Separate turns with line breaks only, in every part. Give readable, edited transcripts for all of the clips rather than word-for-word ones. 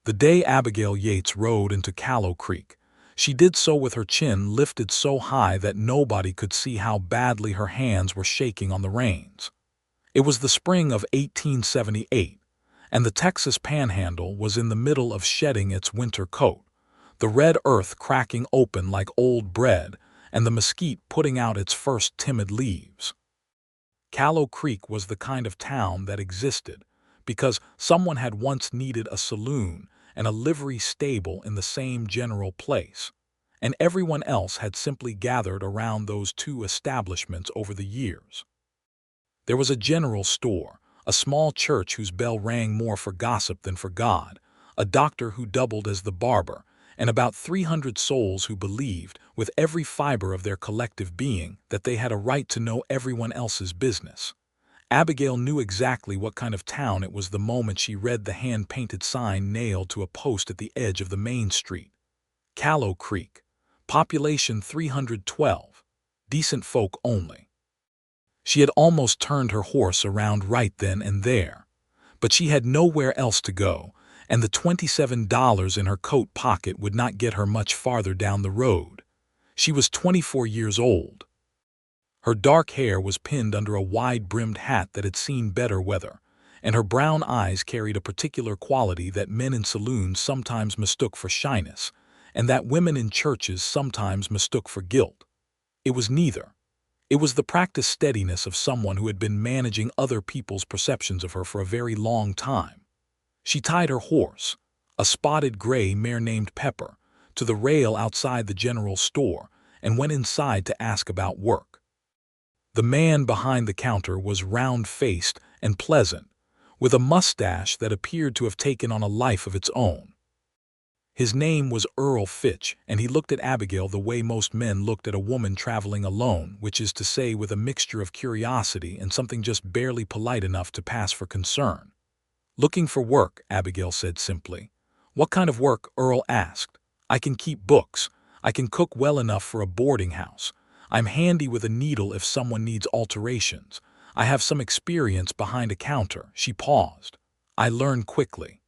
The day Abigail Yates rode into Callow Creek, she did so with her chin lifted so high that nobody could see how badly her hands were shaking on the reins. It was the spring of 1878, and the Texas Panhandle was in the middle of shedding its winter coat, the red earth cracking open like old bread and the mesquite putting out its first timid leaves. Callow Creek was the kind of town that existed because someone had once needed a saloon and a livery stable in the same general place, and everyone else had simply gathered around those two establishments over the years. There was a general store, a small church whose bell rang more for gossip than for God, a doctor who doubled as the barber, and about 300 souls who believed, with every fiber of their collective being, that they had a right to know everyone else's business. Abigail knew exactly what kind of town it was the moment she read the hand-painted sign nailed to a post at the edge of the main street. Callow Creek. Population 312. Decent folk only. She had almost turned her horse around right then and there, but she had nowhere else to go, and the $27 in her coat pocket would not get her much farther down the road. She was 24 years old. Her dark hair was pinned under a wide-brimmed hat that had seen better weather, and her brown eyes carried a particular quality that men in saloons sometimes mistook for shyness, and that women in churches sometimes mistook for guilt. It was neither. It was the practiced steadiness of someone who had been managing other people's perceptions of her for a very long time. She tied her horse, a spotted gray mare named Pepper, to the rail outside the general store and went inside to ask about work. The man behind the counter was round-faced and pleasant, with a mustache that appeared to have taken on a life of its own. His name was Earl Fitch, and he looked at Abigail the way most men looked at a woman traveling alone, which is to say with a mixture of curiosity and something just barely polite enough to pass for concern. "Looking for work," Abigail said simply. "What kind of work?" Earl asked. "I can keep books. I can cook well enough for a boarding house. I'm handy with a needle if someone needs alterations. I have some experience behind a counter." She paused. "I learn quickly."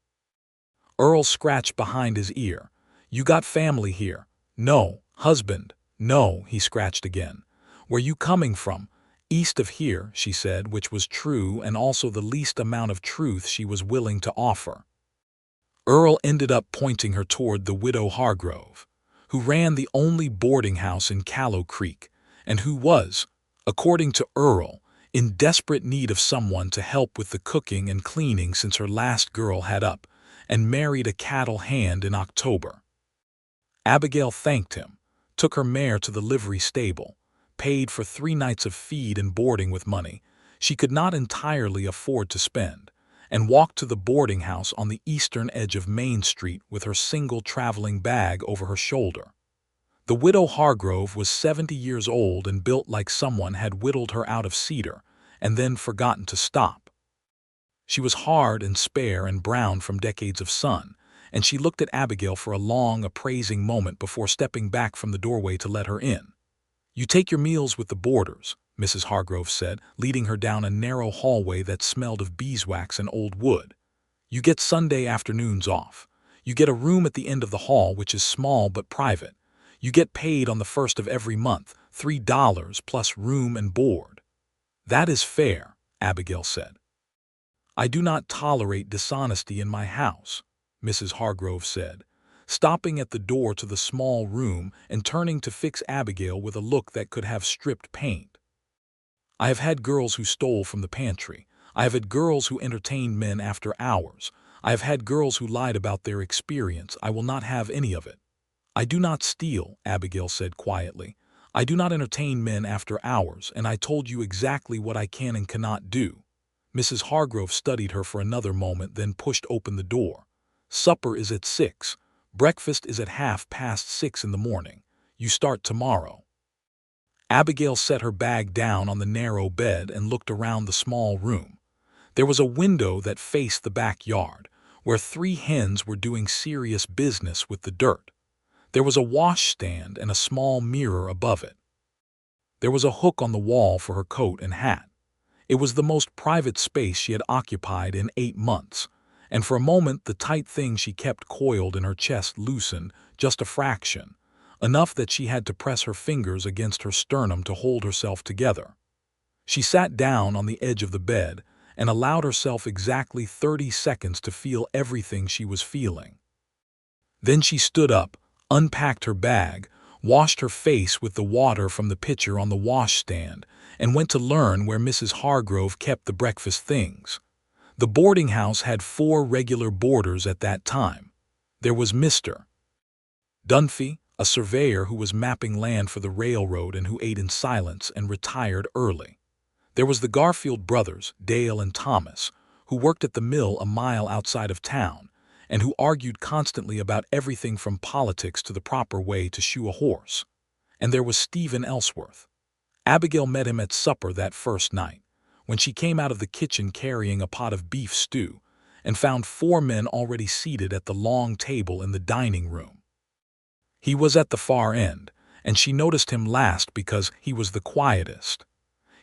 Earl scratched behind his ear. "You got family here?" "No." "Husband?" "No." He scratched again. "Where you coming from?" "East of here," she said, which was true and also the least amount of truth she was willing to offer. Earl ended up pointing her toward the widow Hargrove, who ran the only boarding house in Callow Creek, and who was, according to Earl, in desperate need of someone to help with the cooking and cleaning since her last girl had up and married a cattle hand in October. Abigail thanked him, took her mare to the livery stable, paid for 3 nights of feed and boarding with money she could not entirely afford to spend, and walked to the boarding house on the eastern edge of Main Street with her single traveling bag over her shoulder. The widow Hargrove was 70 years old and built like someone had whittled her out of cedar and then forgotten to stop. She was hard and spare and brown from decades of sun, and she looked at Abigail for a long, appraising moment before stepping back from the doorway to let her in. "You take your meals with the boarders," Mrs. Hargrove said, leading her down a narrow hallway that smelled of beeswax and old wood. "You get Sunday afternoons off. You get a room at the end of the hall which is small but private. You get paid on the 1st of every month, $3 plus room and board." "That is fair," Abigail said. "I do not tolerate dishonesty in my house," Mrs. Hargrove said, stopping at the door to the small room and turning to fix Abigail with a look that could have stripped paint. "I have had girls who stole from the pantry. I have had girls who entertained men after hours. I have had girls who lied about their experience. I will not have any of it." "I do not steal," Abigail said quietly. "I do not entertain men after hours, and I told you exactly what I can and cannot do." Mrs. Hargrove studied her for another moment, then pushed open the door. "Supper is at 6. Breakfast is at 6:30 in the morning. You start tomorrow." Abigail set her bag down on the narrow bed and looked around the small room. There was a window that faced the backyard, where 3 hens were doing serious business with the dirt. There was a washstand and a small mirror above it. There was a hook on the wall for her coat and hat. It was the most private space she had occupied in 8 months, and for a moment the tight thing she kept coiled in her chest loosened, just a fraction, enough that she had to press her fingers against her sternum to hold herself together. She sat down on the edge of the bed and allowed herself exactly 30 seconds to feel everything she was feeling. Then she stood up, unpacked her bag, washed her face with the water from the pitcher on the washstand, and went to learn where Mrs. Hargrove kept the breakfast things. The boarding house had 4 regular boarders at that time. There was Mr. Dunphy, a surveyor who was mapping land for the railroad and who ate in silence and retired early. There was the Garfield brothers, Dale and Thomas, who worked at the mill a mile outside of town, and who argued constantly about everything from politics to the proper way to shoe a horse. And there was Stephen Ellsworth. Abigail met him at supper that first night, when she came out of the kitchen carrying a pot of beef stew, and found 4 men already seated at the long table in the dining room. He was at the far end, and she noticed him last because he was the quietest.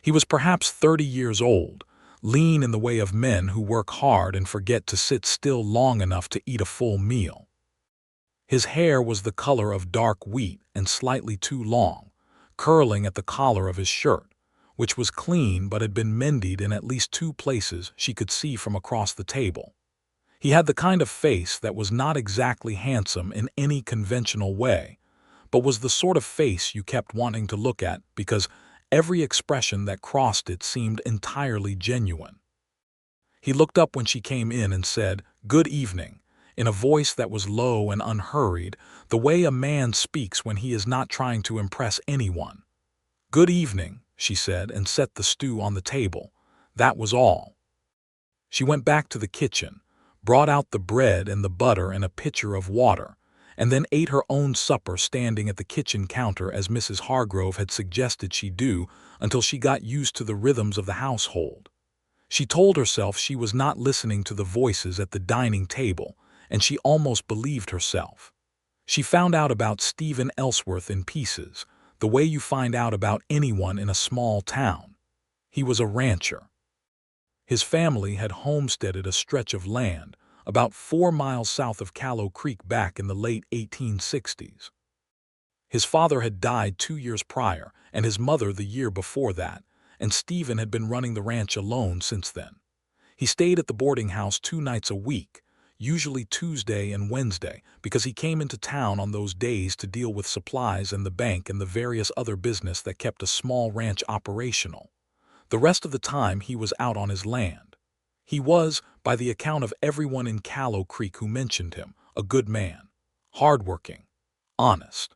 He was perhaps 30 years old, lean in the way of men who work hard and forget to sit still long enough to eat a full meal. His hair was the color of dark wheat and slightly too long, curling at the collar of his shirt, which was clean but had been mended in at least 2 places she could see from across the table. He had the kind of face that was not exactly handsome in any conventional way, but was the sort of face you kept wanting to look at because every expression that crossed it seemed entirely genuine. He looked up when she came in and said, "Good evening," in a voice that was low and unhurried, the way a man speaks when he is not trying to impress anyone. "Good evening," she said, and set the stew on the table. That was all. She went back to the kitchen, brought out the bread and the butter and a pitcher of water, and then ate her own supper standing at the kitchen counter as Mrs. Hargrove had suggested she do until she got used to the rhythms of the household. She told herself she was not listening to the voices at the dining table, and she almost believed herself. She found out about Stephen Ellsworth in pieces, the way you find out about anyone in a small town. He was a rancher. His family had homesteaded a stretch of land about 4 miles south of Callow Creek back in the late 1860s. His father had died 2 years prior and his mother the year before that, and Stephen had been running the ranch alone since then. He stayed at the boarding house 2 nights a week, usually Tuesday and Wednesday, because he came into town on those days to deal with supplies and the bank and the various other business that kept a small ranch operational. The rest of the time he was out on his land. He was, by the account of everyone in Callow Creek who mentioned him, a good man, hardworking, honest.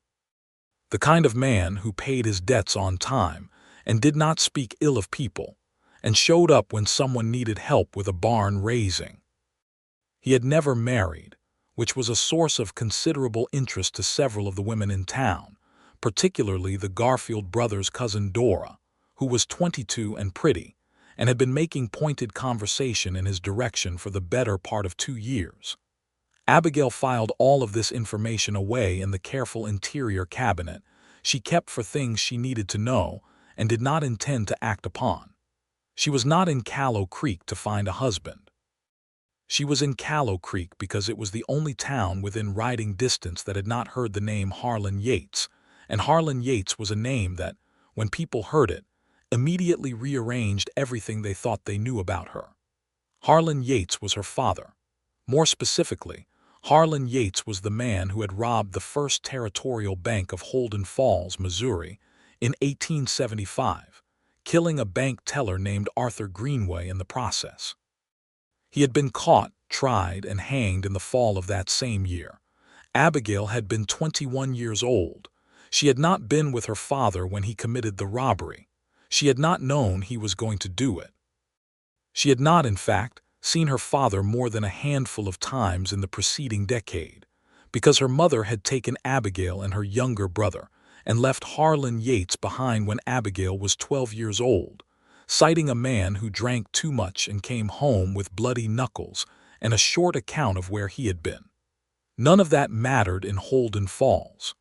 The kind of man who paid his debts on time and did not speak ill of people, and showed up when someone needed help with a barn raising. He had never married, which was a source of considerable interest to several of the women in town, particularly the Garfield brothers' cousin Dora, who was 22 and pretty, and had been making pointed conversation in his direction for the better part of 2 years. Abigail filed all of this information away in the careful interior cabinet she kept for things she needed to know and did not intend to act upon. She was not in Callow Creek to find a husband. She was in Callow Creek because it was the only town within riding distance that had not heard the name Harlan Yates, and Harlan Yates was a name that, when people heard it, immediately rearranged everything they thought they knew about her. Harlan Yates was her father. More specifically, Harlan Yates was the man who had robbed the First Territorial Bank of Holden Falls, Missouri, in 1875, killing a bank teller named Arthur Greenway in the process. He had been caught, tried, and hanged in the fall of that same year. Abigail had been 21 years old. She had not been with her father when he committed the robbery. She had not known he was going to do it. She had not, in fact, seen her father more than a handful of times in the preceding decade, because her mother had taken Abigail and her younger brother and left Harlan Yates behind when Abigail was 12 years old, citing a man who drank too much and came home with bloody knuckles and a short account of where he had been. None of that mattered in Holden Falls.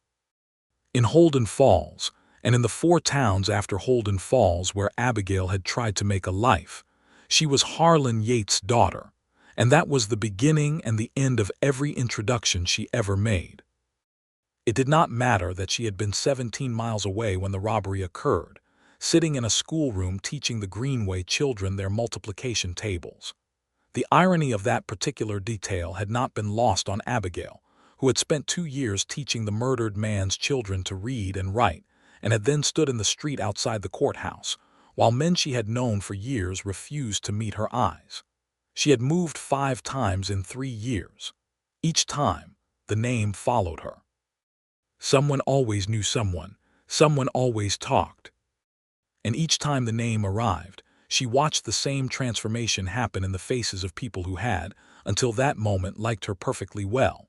In Holden Falls, and in the 4 towns after Holden Falls where Abigail had tried to make a life, she was Harlan Yates' daughter, And that was the beginning and the end of every introduction she ever made. It did not matter that she had been 17 miles away when the robbery occurred, sitting in a schoolroom teaching the Greenway children their multiplication tables. The irony of that particular detail had not been lost on Abigail, who had spent 2 years teaching the murdered man's children to read and write, and had then stood in the street outside the courthouse, while men she had known for years refused to meet her eyes. She had moved 5 times in 3 years. Each time, the name followed her. Someone always knew someone always talked. And each time the name arrived, she watched the same transformation happen in the faces of people who had, until that moment, liked her perfectly well.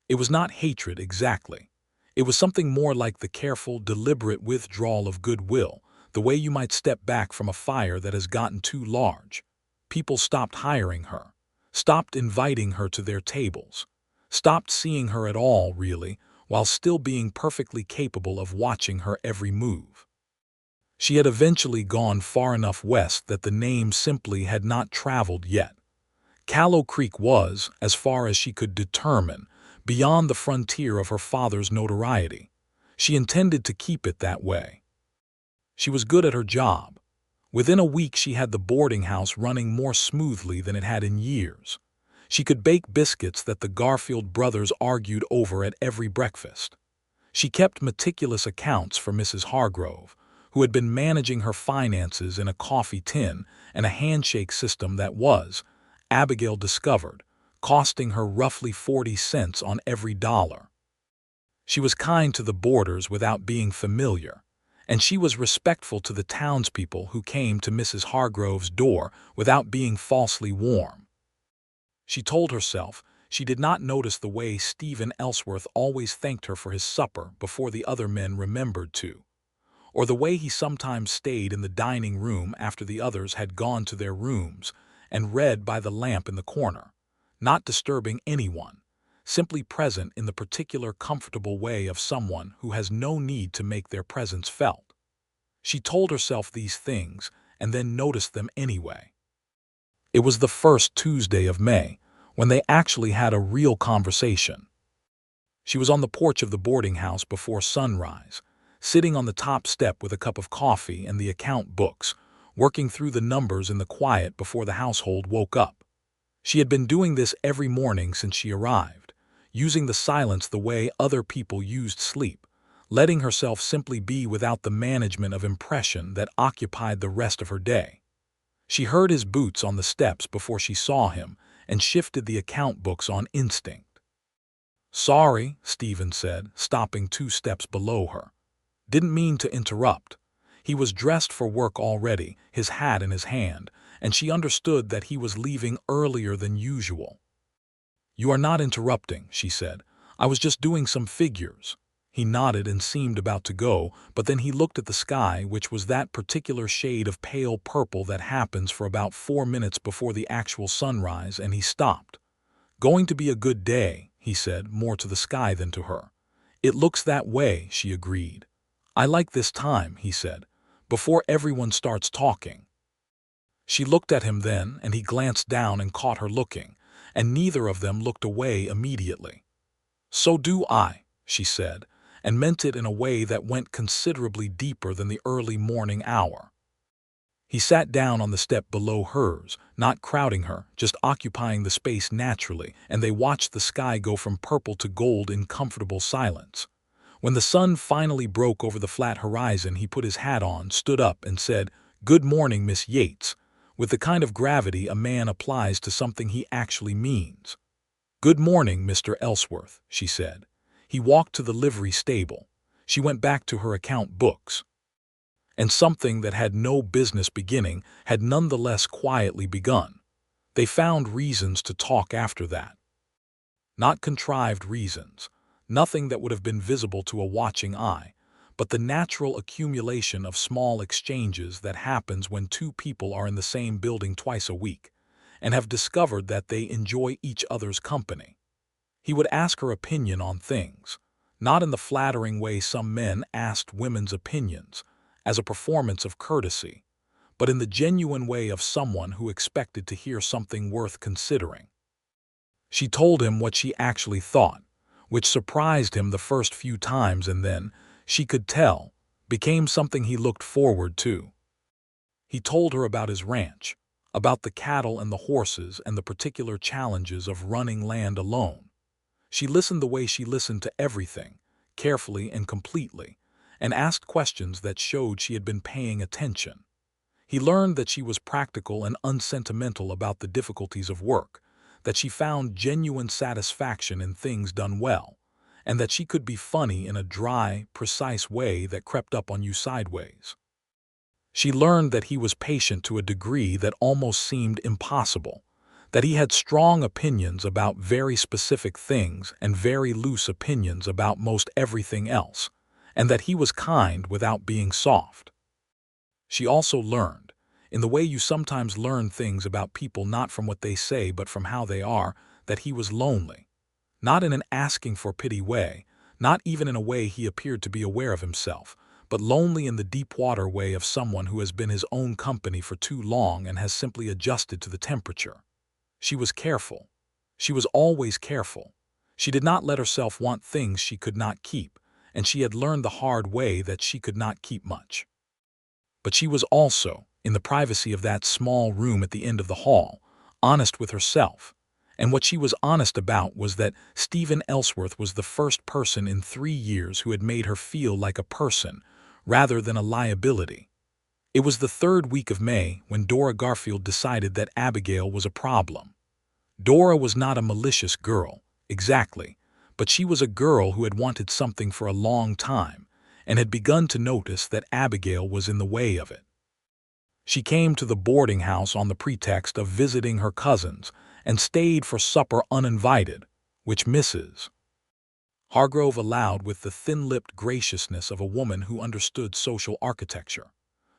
It was not hatred exactly. It was something more like the careful, deliberate withdrawal of goodwill, the way you might step back from a fire that has gotten too large. People stopped hiring her, stopped inviting her to their tables, stopped seeing her at all, really, while still being perfectly capable of watching her every move. She had eventually gone far enough west that the name simply had not traveled yet. Callow Creek was, as far as she could determine, beyond the frontier of her father's notoriety. She intended to keep it that way. She was good at her job. Within a week she had the boarding house running more smoothly than it had in years. She could bake biscuits that the Garfield brothers argued over at every breakfast. She kept meticulous accounts for Mrs. Hargrove, who had been managing her finances in a coffee tin and a handshake system that was, Abigail discovered, costing her roughly 40 cents on every dollar. She was kind to the boarders without being familiar, and she was respectful to the townspeople who came to Mrs. Hargrove's door without being falsely warm. She told herself she did not notice the way Stephen Ellsworth always thanked her for his supper before the other men remembered to, or the way he sometimes stayed in the dining room after the others had gone to their rooms and read by the lamp in the corner, not disturbing anyone, simply present in the particular comfortable way of someone who has no need to make their presence felt. She told herself these things and then noticed them anyway. It was the first Tuesday of May, when they actually had a real conversation. She was on the porch of the boarding house before sunrise, sitting on the top step with a cup of coffee and the account books, working through the numbers in the quiet before the household woke up. She had been doing this every morning since she arrived, using the silence the way other people used sleep, letting herself simply be without the management of impression that occupied the rest of her day. She heard his boots on the steps before she saw him and shifted the account books on instinct. "Sorry," Stephen said, stopping 2 steps below her. Didn't mean to interrupt. He was dressed for work already, his hat in his hand, and she understood that he was leaving earlier than usual. "You are not interrupting," she said. "I was just doing some figures." He nodded and seemed about to go, but then he looked at the sky, which was that particular shade of pale purple that happens for about 4 minutes before the actual sunrise, and he stopped. "Going to be a good day," he said, more to the sky than to her. "It looks that way," she agreed. "I like this time," he said, "before everyone starts talking." She looked at him then, and he glanced down and caught her looking, and neither of them looked away immediately. "So do I," she said, and meant it in a way that went considerably deeper than the early morning hour. He sat down on the step below hers, not crowding her, just occupying the space naturally, and they watched the sky go from purple to gold in comfortable silence. When the sun finally broke over the flat horizon, he put his hat on, stood up, and said, "Good morning, Miss Yates," with the kind of gravity a man applies to something he actually means. "Good morning, Mr. Ellsworth," she said. He walked to the livery stable. She went back to her account books. And something that had no business beginning had nonetheless quietly begun. They found reasons to talk after that. Not contrived reasons, nothing that would have been visible to a watching eye, but the natural accumulation of small exchanges that happens when 2 people are in the same building twice a week, and have discovered that they enjoy each other's company. He would ask her opinion on things, not in the flattering way some men asked women's opinions, as a performance of courtesy, but in the genuine way of someone who expected to hear something worth considering. She told him what she actually thought, which surprised him the first few times, and then, she could tell, became something he looked forward to. He told her about his ranch, about the cattle and the horses and the particular challenges of running land alone. She listened the way she listened to everything, carefully and completely, and asked questions that showed she had been paying attention. He learned that she was practical and unsentimental about the difficulties of work, that she found genuine satisfaction in things done well, and that she could be funny in a dry, precise way that crept up on you sideways. She learned that he was patient to a degree that almost seemed impossible, that he had strong opinions about very specific things and very loose opinions about most everything else, and that he was kind without being soft. She also learned, in the way you sometimes learn things about people not from what they say but from how they are, that he was lonely. Not in an asking for pity way, not even in a way he appeared to be aware of himself, but lonely in the deep-water way of someone who has been his own company for too long and has simply adjusted to the temperature. She was careful. She was always careful. She did not let herself want things she could not keep, and she had learned the hard way that she could not keep much. But she was also, in the privacy of that small room at the end of the hall, honest with herself. And what she was honest about was that Stephen Ellsworth was the first person in 3 years who had made her feel like a person, rather than a liability. It was the 3rd week of May when Dora Garfield decided that Abigail was a problem. Dora was not a malicious girl, exactly, but she was a girl who had wanted something for a long time, and had begun to notice that Abigail was in the way of it. She came to the boarding house on the pretext of visiting her cousins, and stayed for supper uninvited, which Mrs. Hargrove allowed with the thin-lipped graciousness of a woman who understood social architecture.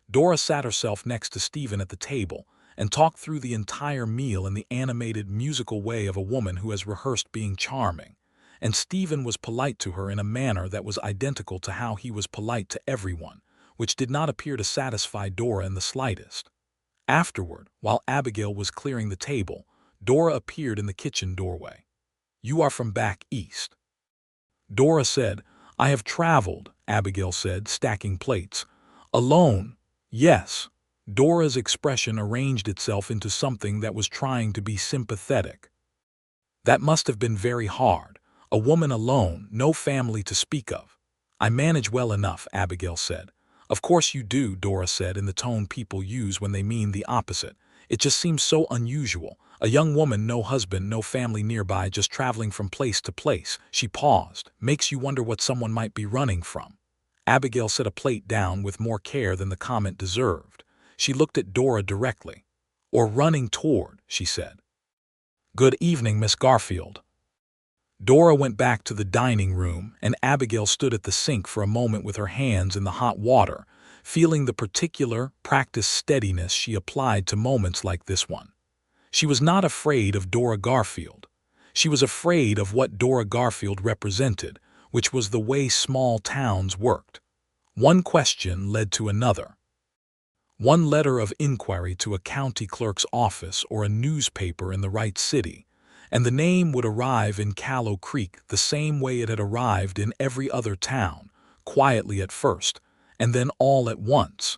Dora sat herself next to Stephen at the table and talked through the entire meal in the animated, musical way of a woman who has rehearsed being charming, and Stephen was polite to her in a manner that was identical to how he was polite to everyone, which did not appear to satisfy Dora in the slightest. Afterward, while Abigail was clearing the table, Dora appeared in the kitchen doorway. "You are from back east." Dora said. "I have traveled," Abigail said, stacking plates. "Alone, yes." Dora's expression arranged itself into something that was trying to be sympathetic. "That must have been very hard. A woman alone, no family to speak of." "I manage well enough," Abigail said. "Of course you do," Dora said in the tone people use when they mean the opposite. "It just seems so unusual. A young woman, no husband, no family nearby, just traveling from place to place." She paused. "Makes you wonder what someone might be running from." Abigail set a plate down with more care than the comment deserved. She looked at Dora directly. "Or running toward," she said. "Good evening, Miss Garfield." Dora went back to the dining room, and Abigail stood at the sink for a moment with her hands in the hot water, feeling the particular, practiced steadiness she applied to moments like this one. She was not afraid of Dora Garfield. She was afraid of what Dora Garfield represented, which was the way small towns worked. One question led to another. One letter of inquiry to a county clerk's office or a newspaper in the right city, and the name would arrive in Callow Creek the same way it had arrived in every other town, quietly at first, and then all at once.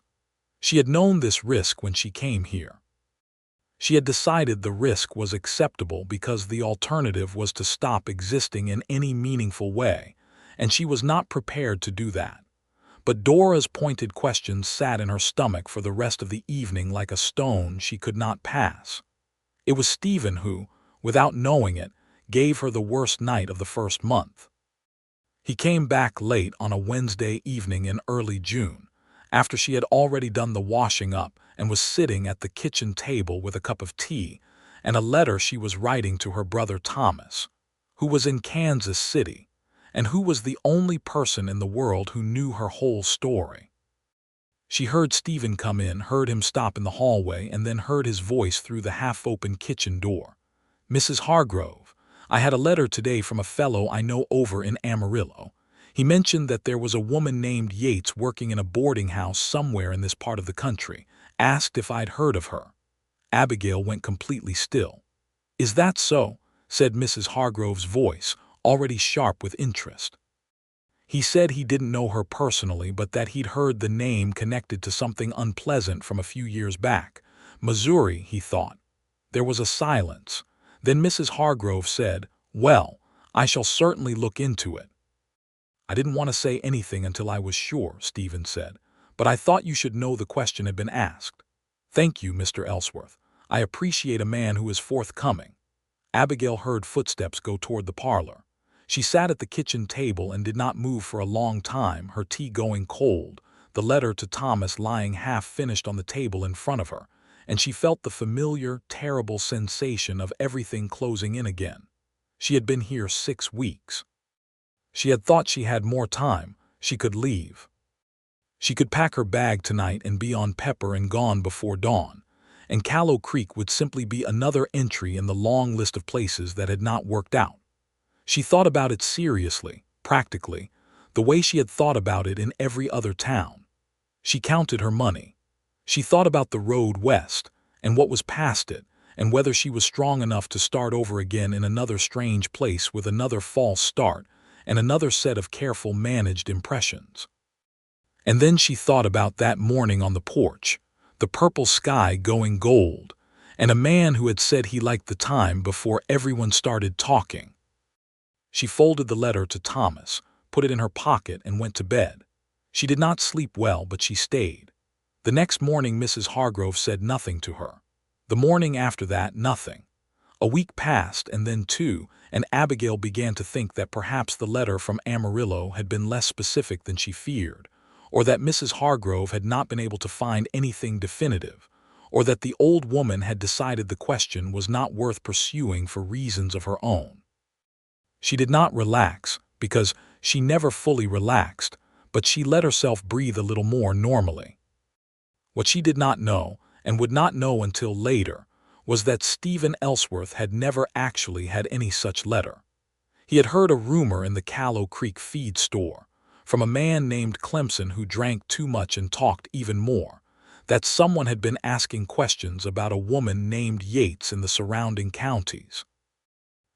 She had known this risk when she came here. She had decided the risk was acceptable because the alternative was to stop existing in any meaningful way, and she was not prepared to do that. But Dora's pointed questions sat in her stomach for the rest of the evening like a stone she could not pass. It was Stephen who, without knowing it, gave her the worst night of the first month. He came back late on a Wednesday evening in early June, after she had already done the washing up and was sitting at the kitchen table with a cup of tea and a letter she was writing to her brother Thomas, who was in Kansas City, and who was the only person in the world who knew her whole story. She heard Stephen come in, heard him stop in the hallway, and then heard his voice through the half-open kitchen door. "Mrs. Hargrove, I had a letter today from a fellow I know over in Amarillo. He mentioned that there was a woman named Yates working in a boarding house somewhere in this part of the country. Asked if I'd heard of her." Abigail went completely still. "Is that so?" said Mrs. Hargrove's voice, already sharp with interest. He said he didn't know her personally, but that he'd heard the name connected to something unpleasant from a few years back. Missouri, he thought. There was a silence. Then Mrs. Hargrove said, "Well, I shall certainly look into it." "I didn't want to say anything until I was sure," Stephen said, "but I thought you should know the question had been asked." "Thank you, Mr. Ellsworth. I appreciate a man who is forthcoming." Abigail heard footsteps go toward the parlor. She sat at the kitchen table and did not move for a long time, her tea going cold, the letter to Thomas lying half-finished on the table in front of her, and she felt the familiar, terrible sensation of everything closing in again. She had been here 6 weeks. She had thought she had more time. She could leave. She could pack her bag tonight and be on Pepper and Gone before dawn, and Callow Creek would simply be another entry in the long list of places that had not worked out. She thought about it seriously, practically, the way she had thought about it in every other town. She counted her money. She thought about the road west, and what was past it, and whether she was strong enough to start over again in another strange place with another false start and another set of careful managed impressions. And then she thought about that morning on the porch, the purple sky going gold, and a man who had said he liked the time before everyone started talking. She folded the letter to Thomas, put it in her pocket, and went to bed. She did not sleep well, but she stayed. The next morning Mrs. Hargrove said nothing to her. The morning after that, nothing. A week passed, and then 2, and Abigail began to think that perhaps the letter from Amarillo had been less specific than she feared, or that Mrs. Hargrove had not been able to find anything definitive, or that the old woman had decided the question was not worth pursuing for reasons of her own. She did not relax, because she never fully relaxed, but she let herself breathe a little more normally. What she did not know, and would not know until later, was that Stephen Ellsworth had never actually had any such letter. He had heard a rumor in the Callow Creek feed store, from a man named Clemson who drank too much and talked even more, that someone had been asking questions about a woman named Yates in the surrounding counties.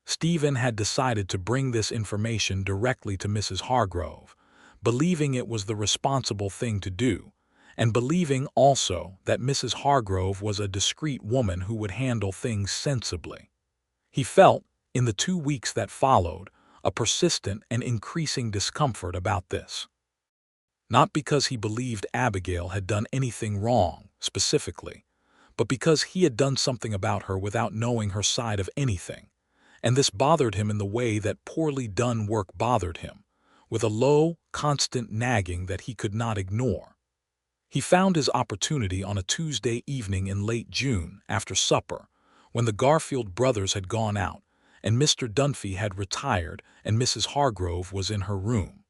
Stephen had decided to bring this information directly to Mrs. Hargrove, believing it was the responsible thing to do, and believing also that Mrs. Hargrove was a discreet woman who would handle things sensibly. He felt, in the 2 weeks that followed, a persistent and increasing discomfort about this. Not because he believed Abigail had done anything wrong, specifically, but because he had done something about her without knowing her side of anything, and this bothered him in the way that poorly done work bothered him, with a low, constant nagging that he could not ignore. He found his opportunity on a Tuesday evening in late June, after supper, when the Garfield brothers had gone out, and Mr. Dunphy had retired and Mrs. Hargrove was in her room.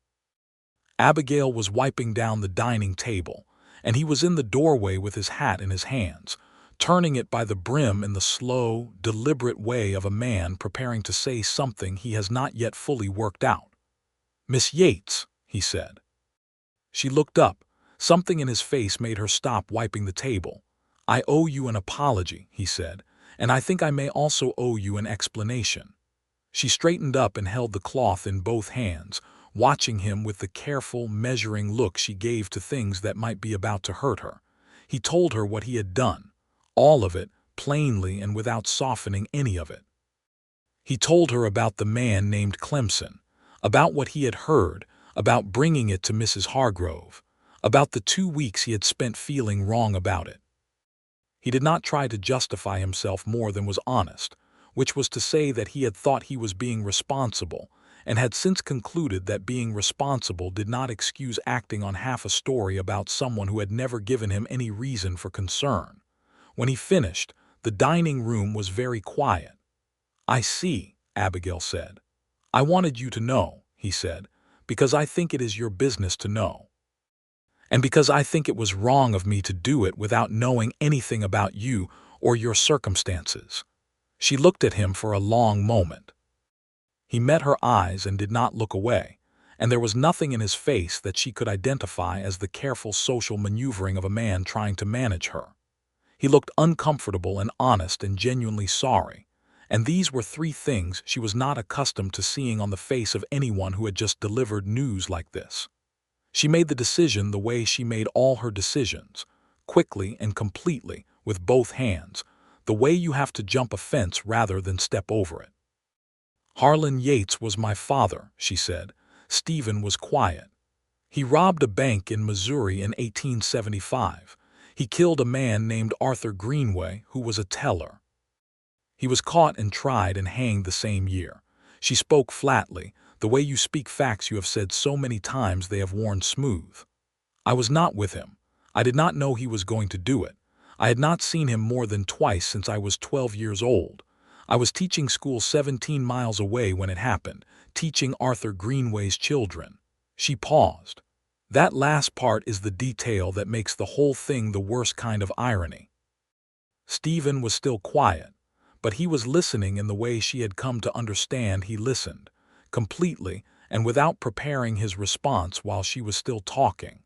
Abigail was wiping down the dining table, and he was in the doorway with his hat in his hands, turning it by the brim in the slow, deliberate way of a man preparing to say something he has not yet fully worked out. "Miss Yates," he said. She looked up. Something in his face made her stop wiping the table. "I owe you an apology," he said, "and I think I may also owe you an explanation." She straightened up and held the cloth in both hands, watching him with the careful, measuring look she gave to things that might be about to hurt her. He told her what he had done, all of it, plainly and without softening any of it. He told her about the man named Clemson, about what he had heard, about bringing it to Mrs. Hargrove, about the 2 weeks he had spent feeling wrong about it. He did not try to justify himself more than was honest, which was to say that he had thought he was being responsible, and had since concluded that being responsible did not excuse acting on half a story about someone who had never given him any reason for concern. When he finished, the dining room was very quiet. "I see," Abigail said. "I wanted you to know," he said, "because I think it is your business to know. And because I think it was wrong of me to do it without knowing anything about you or your circumstances." She looked at him for a long moment. He met her eyes and did not look away, and there was nothing in his face that she could identify as the careful social maneuvering of a man trying to manage her. He looked uncomfortable and honest and genuinely sorry, And these were 3 things she was not accustomed to seeing on the face of anyone who had just delivered news like this. She made the decision the way she made all her decisions, quickly and completely, with both hands, the way you have to jump a fence rather than step over it. "Harlan Yates was my father," she said. Stephen was quiet. "He robbed a bank in Missouri in 1875. He killed a man named Arthur Greenway, who was a teller. He was caught and tried and hanged the same year." She spoke flatly, the way you speak facts you have said so many times they have worn smooth. "I was not with him. I did not know he was going to do it. I had not seen him more than twice since I was 12 years old. I was teaching school 17 miles away when it happened, teaching Arthur Greenway's children." She paused. That last part is the detail that makes the whole thing the worst kind of irony. Stephen was still quiet, but he was listening in the way she had come to understand he listened, completely and without preparing his response while she was still talking.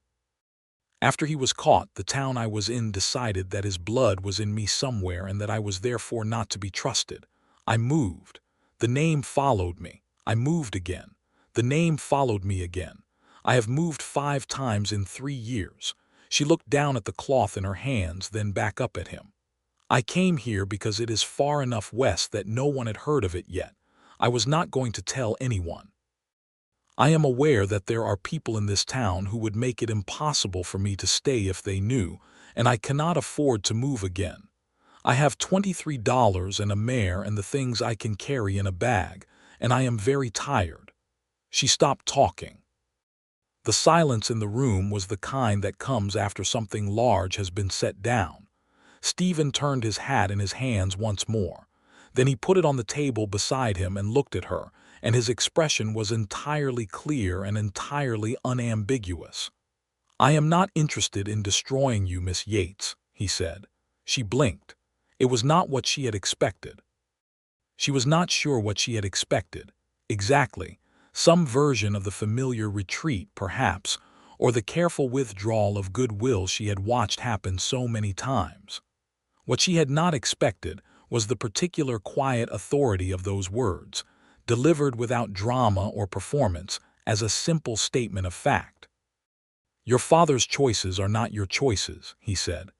"After he was caught, the town I was in decided that his blood was in me somewhere and that I was therefore not to be trusted. I moved. The name followed me. I moved again. The name followed me again. I have moved 5 times in 3 years." She looked down at the cloth in her hands, then back up at him. "I came here because it is far enough west that no one had heard of it yet. I was not going to tell anyone. I am aware that there are people in this town who would make it impossible for me to stay if they knew, and I cannot afford to move again. I have $23 and a mare and the things I can carry in a bag, and I am very tired." She stopped talking. The silence in the room was the kind that comes after something large has been set down. Stephen turned his hat in his hands once more. Then he put it on the table beside him and looked at her, and his expression was entirely clear and entirely unambiguous. "I am not interested in destroying you, Miss Yates," he said. She blinked. It was not what she had expected. She was not sure what she had expected. Exactly. Some version of the familiar retreat, perhaps, or the careful withdrawal of goodwill she had watched happen so many times. What she had not expected was the particular quiet authority of those words, delivered without drama or performance, as a simple statement of fact. "Your father's choices are not your choices," he said.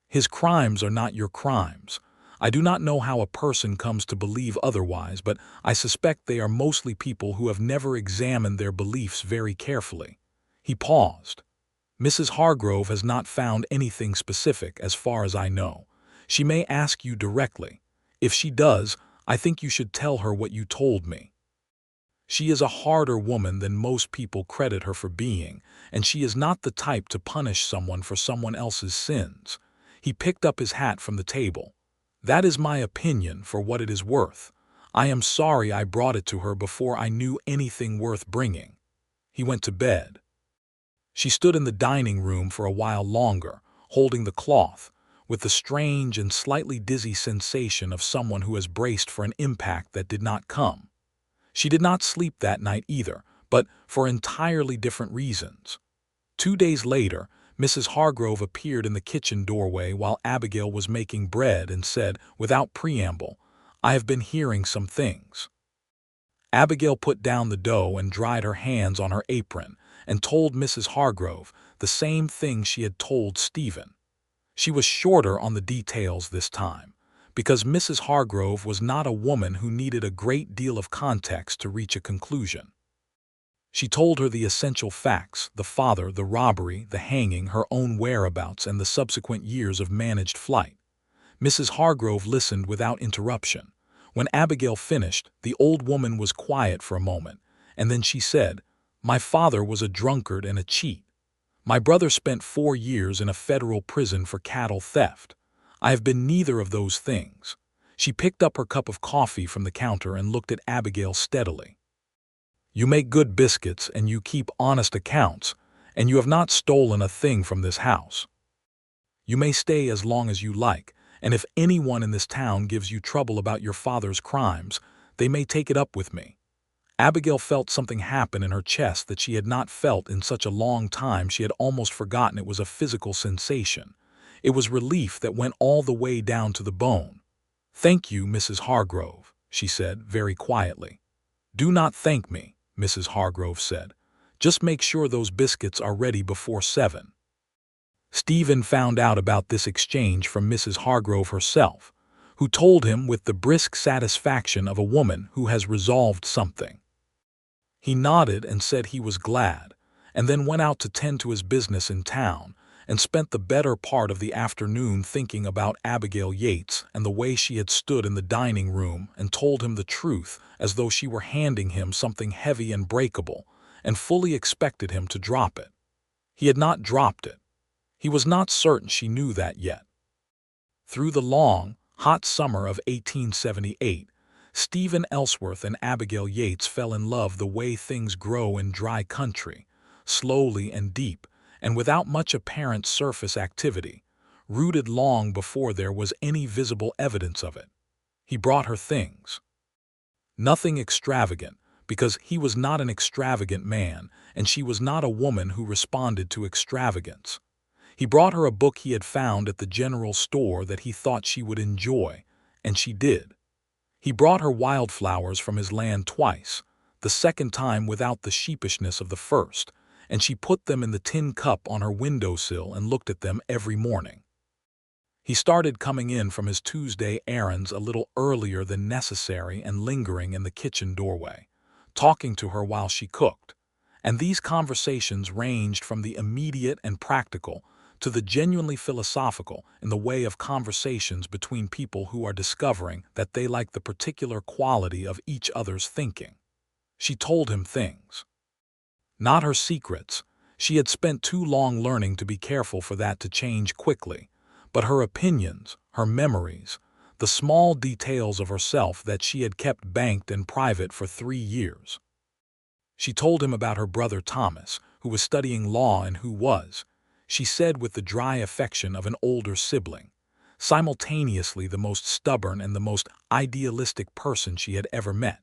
"His crimes are not your crimes. I do not know how a person comes to believe otherwise, but I suspect they are mostly people who have never examined their beliefs very carefully." He paused. "Mrs. Hargrove has not found anything specific as far as I know. She may ask you directly. If she does, I think you should tell her what you told me. She is a harder woman than most people credit her for being, and she is not the type to punish someone for someone else's sins." He picked up his hat from the table. "That is my opinion for what it is worth. I am sorry I brought it to her before I knew anything worth bringing." He went to bed. She stood in the dining room for a while longer, holding the cloth, with the strange and slightly dizzy sensation of someone who has braced for an impact that did not come. She did not sleep that night either, but for entirely different reasons. 2 days later, Mrs. Hargrove appeared in the kitchen doorway while Abigail was making bread and said, without preamble, "I have been hearing some things." Abigail put down the dough and dried her hands on her apron and told Mrs. Hargrove the same thing she had told Stephen. She was shorter on the details this time, because Mrs. Hargrove was not a woman who needed a great deal of context to reach a conclusion. She told her the essential facts: the father, the robbery, the hanging, her own whereabouts, and the subsequent years of managed flight. Mrs. Hargrove listened without interruption. When Abigail finished, the old woman was quiet for a moment, and then she said, "My father was a drunkard and a cheat. My brother spent 4 years in a federal prison for cattle theft. I have been neither of those things." She picked up her cup of coffee from the counter and looked at Abigail steadily. "You make good biscuits and you keep honest accounts, and you have not stolen a thing from this house. You may stay as long as you like, and if anyone in this town gives you trouble about your father's crimes, they may take it up with me." Abigail felt something happen in her chest that she had not felt in such a long time. She had almost forgotten it was a physical sensation. It was relief that went all the way down to the bone. "Thank you, Mrs. Hargrove," she said very quietly. "Do not thank me," Mrs. Hargrove said. "Just make sure those biscuits are ready before 7. Stephen found out about this exchange from Mrs. Hargrove herself, who told him with the brisk satisfaction of a woman who has resolved something. He nodded and said he was glad, and then went out to tend to his business in town, and spent the better part of the afternoon thinking about Abigail Yates and the way she had stood in the dining room and told him the truth as though she were handing him something heavy and breakable, and fully expected him to drop it. He had not dropped it. He was not certain she knew that yet. Through the long, hot summer of 1878, Stephen Ellsworth and Abigail Yates fell in love the way things grow in dry country, slowly and deep, and without much apparent surface activity, rooted long before there was any visible evidence of it. He brought her things. Nothing extravagant, because he was not an extravagant man, and she was not a woman who responded to extravagance. He brought her a book he had found at the general store that he thought she would enjoy, and she did. He brought her wildflowers from his land twice, the second time without the sheepishness of the first, and she put them in the tin cup on her windowsill and looked at them every morning. He started coming in from his Tuesday errands a little earlier than necessary and lingering in the kitchen doorway, talking to her while she cooked, and these conversations ranged from the immediate and practical to the genuinely philosophical in the way of conversations between people who are discovering that they like the particular quality of each other's thinking. She told him things. Not her secrets. She had spent too long learning to be careful for that to change quickly, but her opinions, her memories, the small details of herself that she had kept banked in private for 3 years. She told him about her brother Thomas, who was studying law and who was, she said with the dry affection of an older sibling, simultaneously the most stubborn and the most idealistic person she had ever met.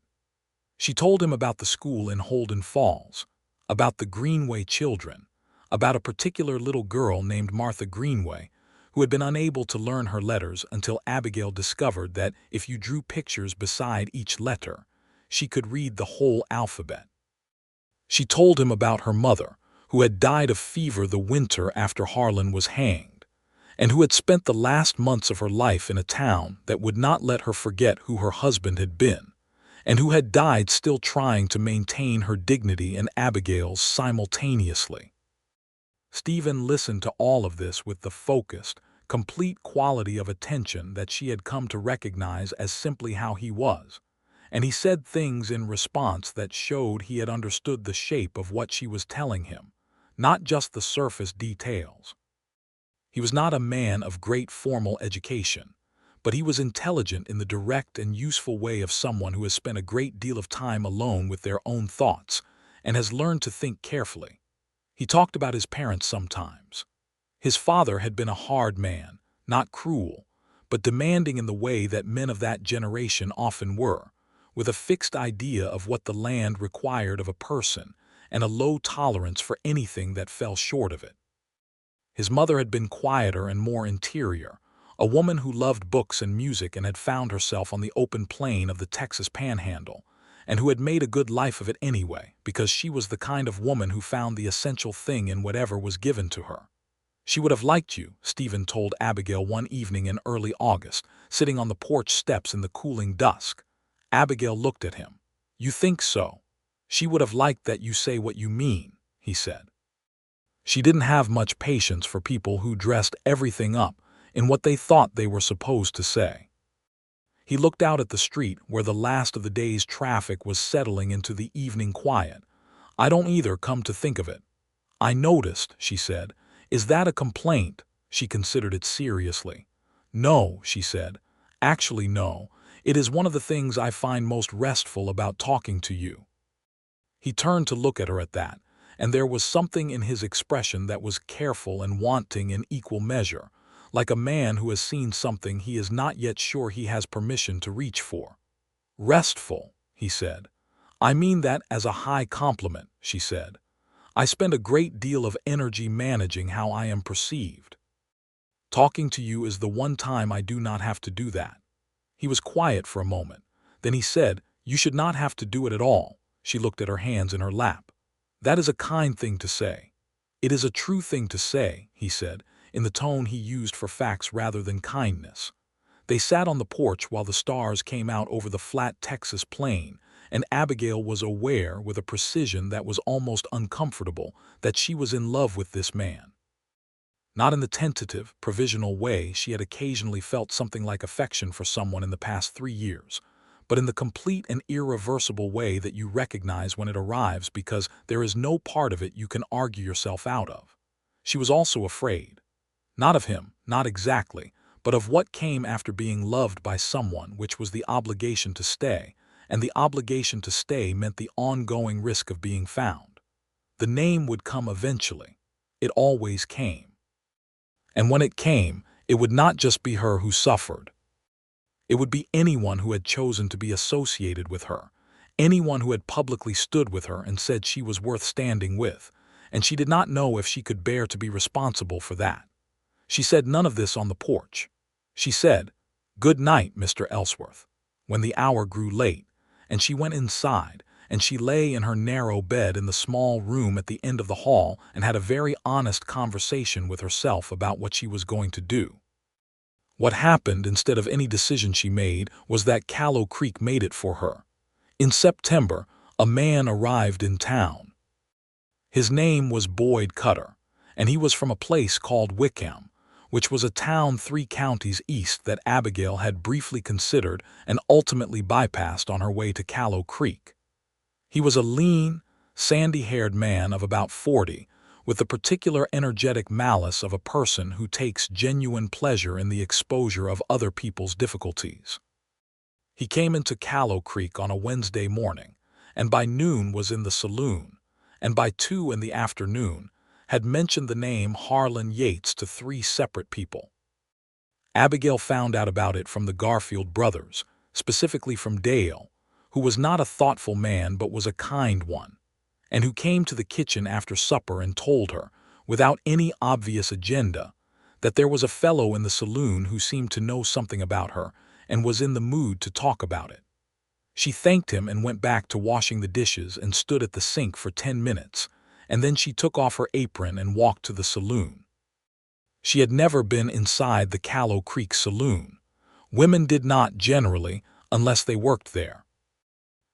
She told him about the school in Holden Falls, about the Greenway children, about a particular little girl named Martha Greenway, who had been unable to learn her letters until Abigail discovered that if you drew pictures beside each letter, she could read the whole alphabet. She told him about her mother, who had died of fever the winter after Harlan was hanged, and who had spent the last months of her life in a town that would not let her forget who her husband had been, and who had died still trying to maintain her dignity and Abigail's simultaneously. Stephen listened to all of this with the focused, complete quality of attention that she had come to recognize as simply how he was, and he said things in response that showed he had understood the shape of what she was telling him, not just the surface details. He was not a man of great formal education, but he was intelligent in the direct and useful way of someone who has spent a great deal of time alone with their own thoughts and has learned to think carefully. He talked about his parents sometimes. His father had been a hard man, not cruel, but demanding in the way that men of that generation often were, with a fixed idea of what the land required of a person and a low tolerance for anything that fell short of it. His mother had been quieter and more interior, a woman who loved books and music and had found herself on the open plain of the Texas Panhandle, and who had made a good life of it anyway, because she was the kind of woman who found the essential thing in whatever was given to her. She would have liked you, Stephen told Abigail one evening in early August, sitting on the porch steps in the cooling dusk. Abigail looked at him. "You think so? She would have liked that you say what you mean," he said. She didn't have much patience for people who dressed everything up in what they thought they were supposed to say. He looked out at the street where the last of the day's traffic was settling into the evening quiet. "I don't either, come to think of it." "I noticed," she said. "Is that a complaint?" She considered it seriously. "No," she said. "Actually, no. It is one of the things I find most restful about talking to you." He turned to look at her at that, and there was something in his expression that was careful and wanting in equal measure, like a man who has seen something he is not yet sure he has permission to reach for. "Restful," he said. "I mean that as a high compliment," she said. "I spend a great deal of energy managing how I am perceived. Talking to you is the one time I do not have to do that." He was quiet for a moment. Then he said, "You should not have to do it at all." She looked at her hands in her lap. "That is a kind thing to say." "It is a true thing to say," he said, in the tone he used for facts rather than kindness. They sat on the porch while the stars came out over the flat Texas plain, and Abigail was aware, with a precision that was almost uncomfortable, that she was in love with this man. Not in the tentative, provisional way she had occasionally felt something like affection for someone in the past 3 years, but in the complete and irreversible way that you recognize when it arrives because there is no part of it you can argue yourself out of. She was also afraid. Not of him, not exactly, but of what came after being loved by someone, which was the obligation to stay, and the obligation to stay meant the ongoing risk of being found. The name would come eventually. It always came. And when it came, it would not just be her who suffered. It would be anyone who had chosen to be associated with her, anyone who had publicly stood with her and said she was worth standing with, and she did not know if she could bear to be responsible for that. She said none of this on the porch. She said, "Good night, Mr. Ellsworth," when the hour grew late, and she went inside, and she lay in her narrow bed in the small room at the end of the hall and had a very honest conversation with herself about what she was going to do. What happened, instead of any decision she made, was that Callow Creek made it for her. In September, a man arrived in town. His name was Boyd Cutter, and he was from a place called Wickham, which was a town 3 counties east that Abigail had briefly considered and ultimately bypassed on her way to Callow Creek. He was a lean, sandy-haired man of about 40, with the particular energetic malice of a person who takes genuine pleasure in the exposure of other people's difficulties. He came into Callow Creek on a Wednesday morning, and by noon was in the saloon, and by 2 in the afternoon had mentioned the name Harlan Yates to 3 separate people. Abigail found out about it from the Garfield brothers, specifically from Dale, who was not a thoughtful man but was a kind one, and who came to the kitchen after supper and told her, without any obvious agenda, that there was a fellow in the saloon who seemed to know something about her and was in the mood to talk about it. She thanked him and went back to washing the dishes and stood at the sink for 10 minutes, and then she took off her apron and walked to the saloon. She had never been inside the Callow Creek saloon. Women did not generally, unless they worked there.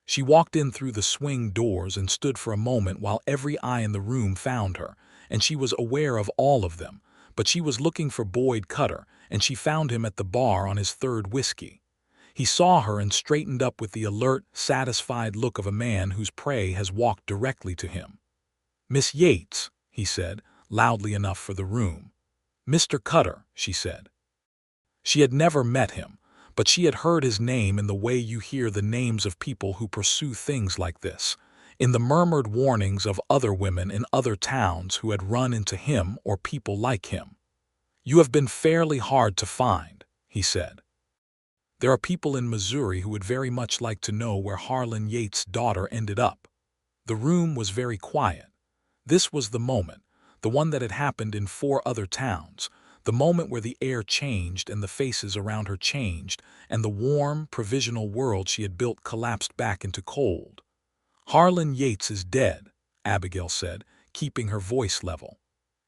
She walked in through the swing doors and stood for a moment while every eye in the room found her, and she was aware of all of them, but she was looking for Boyd Cutter, and she found him at the bar on his 3rd whiskey. He saw her and straightened up with the alert, satisfied look of a man whose prey has walked directly to him. "Miss Yates," he said, loudly enough for the room. "Mr. Cutter," she said. She had never met him, but she had heard his name in the way you hear the names of people who pursue things like this, in the murmured warnings of other women in other towns who had run into him or people like him. "You have been fairly hard to find," he said. "There are people in Missouri who would very much like to know where Harlan Yates' daughter ended up." The room was very quiet. This was the moment, the one that had happened in 4 other towns, the moment where the air changed and the faces around her changed, and the warm, provisional world she had built collapsed back into cold. "Harlan Yates is dead," Abigail said, keeping her voice level.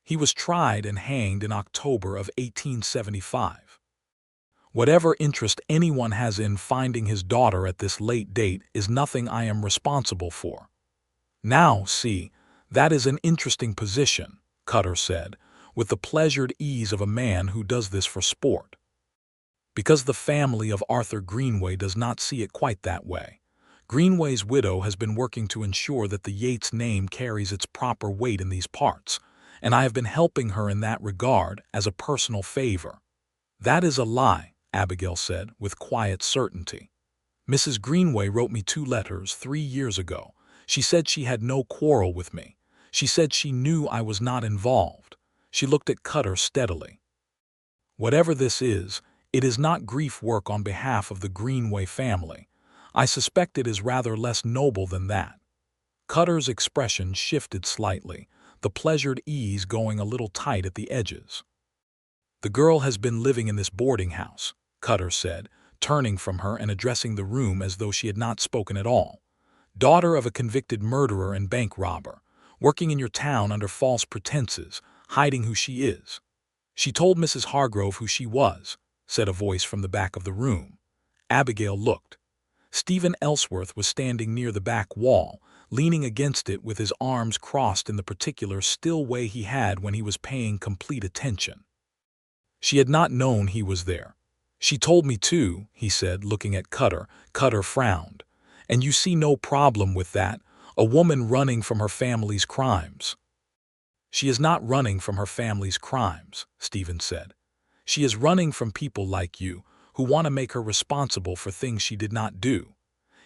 "He was tried and hanged in October of 1875. Whatever interest anyone has in finding his daughter at this late date is nothing I am responsible for." "Now, see, that is an interesting position," Cutter said, with the pleasured ease of a man who does this for sport. "Because the family of Arthur Greenway does not see it quite that way. Greenway's widow has been working to ensure that the Yates name carries its proper weight in these parts, and I have been helping her in that regard as a personal favor." "That is a lie," Abigail said, with quiet certainty. "Mrs. Greenway wrote me 2 letters 3 years ago. She said she had no quarrel with me. She said she knew I was not involved." She looked at Cutter steadily. "Whatever this is, it is not grief work on behalf of the Greenway family. I suspect it is rather less noble than that." Cutter's expression shifted slightly, the pleasured ease going a little tight at the edges. "The girl has been living in this boarding house," Cutter said, turning from her and addressing the room as though she had not spoken at all. "Daughter of a convicted murderer and bank robber, working in your town under false pretenses, hiding who she is." "She told Mrs. Hargrove who she was," said a voice from the back of the room. Abigail looked. Stephen Ellsworth was standing near the back wall, leaning against it with his arms crossed in the particular still way he had when he was paying complete attention. She had not known he was there. "She told me too," he said, looking at Cutter. Cutter frowned. "And you see no problem with that, a woman running from her family's crimes." "She is not running from her family's crimes," Stephen said. "She is running from people like you, who want to make her responsible for things she did not do."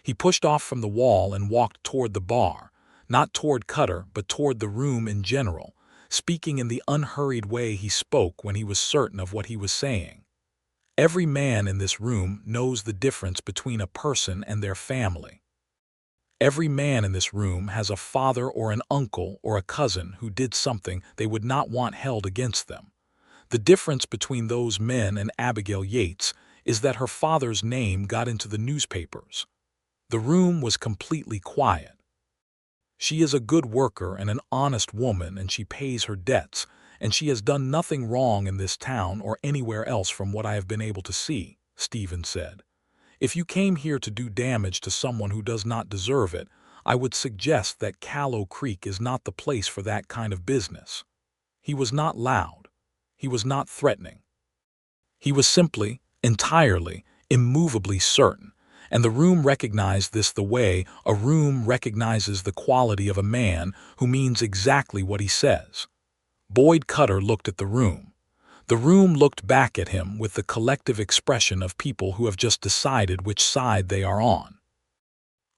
He pushed off from the wall and walked toward the bar, not toward Cutter but toward the room in general, speaking in the unhurried way he spoke when he was certain of what he was saying. "Every man in this room knows the difference between a person and their family. Every man in this room has a father or an uncle or a cousin who did something they would not want held against them. The difference between those men and Abigail Yates is that her father's name got into the newspapers." The room was completely quiet. "She is a good worker and an honest woman, and she pays her debts, and she has done nothing wrong in this town or anywhere else from what I have been able to see," Stephen said. "If you came here to do damage to someone who does not deserve it, I would suggest that Callow Creek is not the place for that kind of business." He was not loud. He was not threatening. He was simply, entirely, immovably certain, and the room recognized this the way a room recognizes the quality of a man who means exactly what he says. Boyd Cutter looked at the room. The room looked back at him with the collective expression of people who have just decided which side they are on.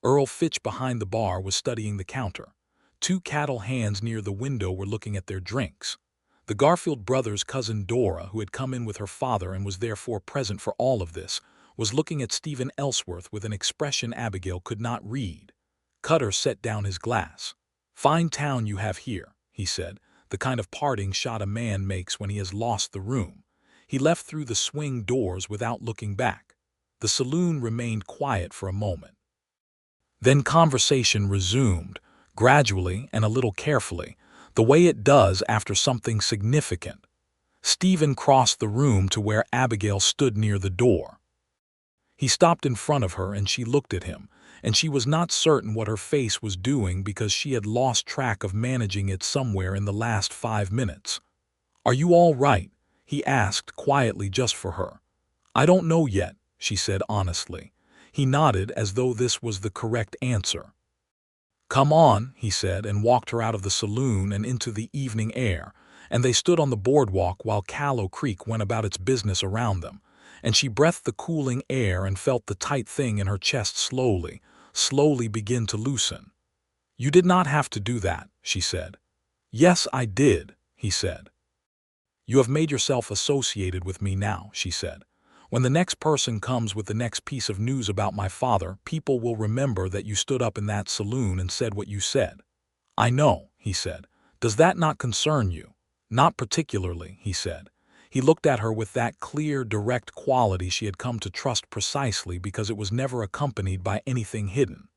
Earl Fitch behind the bar was studying the counter. Two cattle hands near the window were looking at their drinks. The Garfield brothers' cousin Dora, who had come in with her father and was therefore present for all of this, was looking at Stephen Ellsworth with an expression Abigail could not read. Cutter set down his glass. "Fine town you have here," he said, the kind of parting shot a man makes when he has lost the room. He left through the swing doors without looking back. The saloon remained quiet for a moment. Then conversation resumed, gradually and a little carefully, the way it does after something significant. Stephen crossed the room to where Abigail stood near the door. He stopped in front of her and she looked at him, and she was not certain what her face was doing because she had lost track of managing it somewhere in the last 5 minutes. "Are you all right?" he asked quietly just for her. "I don't know yet," she said honestly. He nodded as though this was the correct answer. "Come on," he said, and walked her out of the saloon and into the evening air, and they stood on the boardwalk while Callow Creek went about its business around them, and she breathed the cooling air and felt the tight thing in her chest slowly begin to loosen. "You did not have to do that," she said. "Yes, I did," he said. "You have made yourself associated with me now," she said. "When the next person comes with the next piece of news about my father, people will remember that you stood up in that saloon and said what you said." "I know," he said. "Does that not concern you?" "Not particularly," he said. He looked at her with that clear, direct quality she had come to trust precisely because it was never accompanied by anything hidden.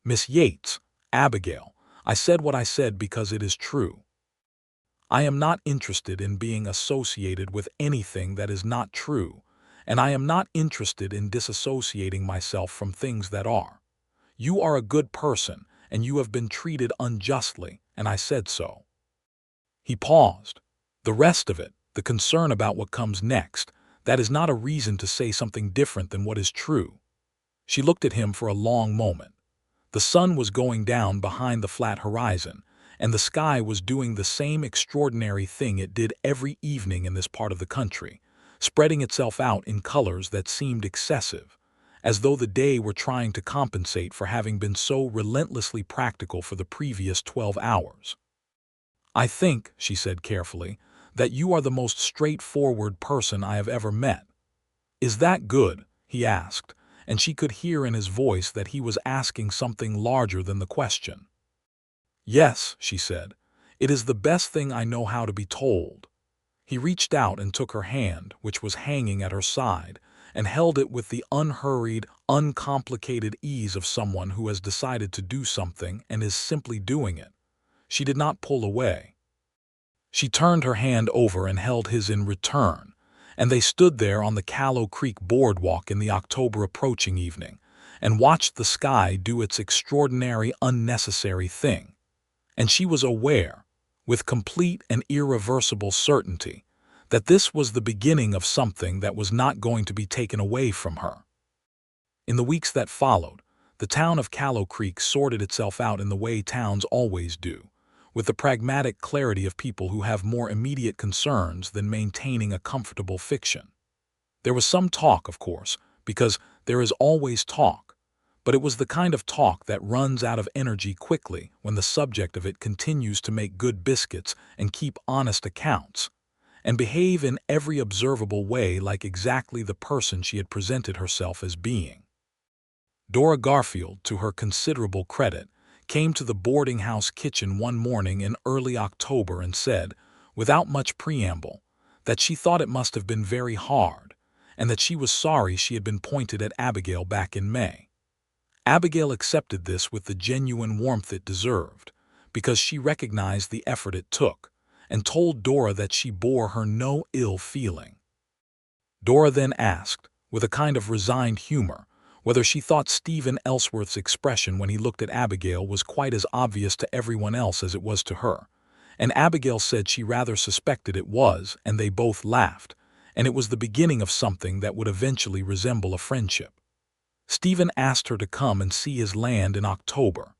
"Miss Yates, Abigail, I said what I said because it is true. I am not interested in being associated with anything that is not true, and I am not interested in disassociating myself from things that are. You are a good person, and you have been treated unjustly, and I said so." He paused. "The rest of it, the concern about what comes next, that is not a reason to say something different than what is true." She looked at him for a long moment. The sun was going down behind the flat horizon, and the sky was doing the same extraordinary thing it did every evening in this part of the country, spreading itself out in colors that seemed excessive, as though the day were trying to compensate for having been so relentlessly practical for the previous 12 hours. "I think," she said carefully, "that you are the most straightforward person I have ever met." "Is that good?" he asked, and she could hear in his voice that he was asking something larger than the question. "Yes," she said, "it is the best thing I know how to be told." He reached out and took her hand, which was hanging at her side, and held it with the unhurried, uncomplicated ease of someone who has decided to do something and is simply doing it. She did not pull away. She turned her hand over and held his in return, and they stood there on the Callow Creek boardwalk in the October approaching evening and watched the sky do its extraordinary, unnecessary thing. And she was aware, with complete and irreversible certainty, that this was the beginning of something that was not going to be taken away from her. In the weeks that followed, the town of Callow Creek sorted itself out in the way towns always do, with the pragmatic clarity of people who have more immediate concerns than maintaining a comfortable fiction. There was some talk, of course, because there is always talk, but it was the kind of talk that runs out of energy quickly when the subject of it continues to make good biscuits and keep honest accounts, and behave in every observable way like exactly the person she had presented herself as being. Dora Garfield, to her considerable credit, came to the boarding house kitchen one morning in early October and said, without much preamble, that she thought it must have been very hard, and that she was sorry she had been pointed at Abigail back in May. Abigail accepted this with the genuine warmth it deserved, because she recognized the effort it took, and told Dora that she bore her no ill feeling. Dora then asked, with a kind of resigned humor, whether she thought Stephen Ellsworth's expression when he looked at Abigail was quite as obvious to everyone else as it was to her, and Abigail said she rather suspected it was, and they both laughed, and it was the beginning of something that would eventually resemble a friendship. Stephen asked her to come and see his land in October.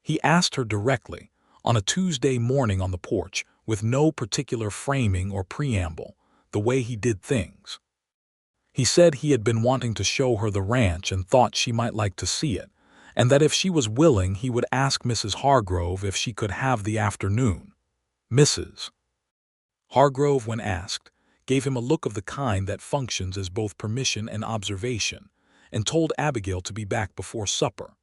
He asked her directly, on a Tuesday morning on the porch, with no particular framing or preamble, the way he did things. He said he had been wanting to show her the ranch and thought she might like to see it, and that if she was willing he would ask Mrs. Hargrove if she could have the afternoon. Mrs. Hargrove, when asked, gave him a look of the kind that functions as both permission and observation, and told Abigail to be back before supper.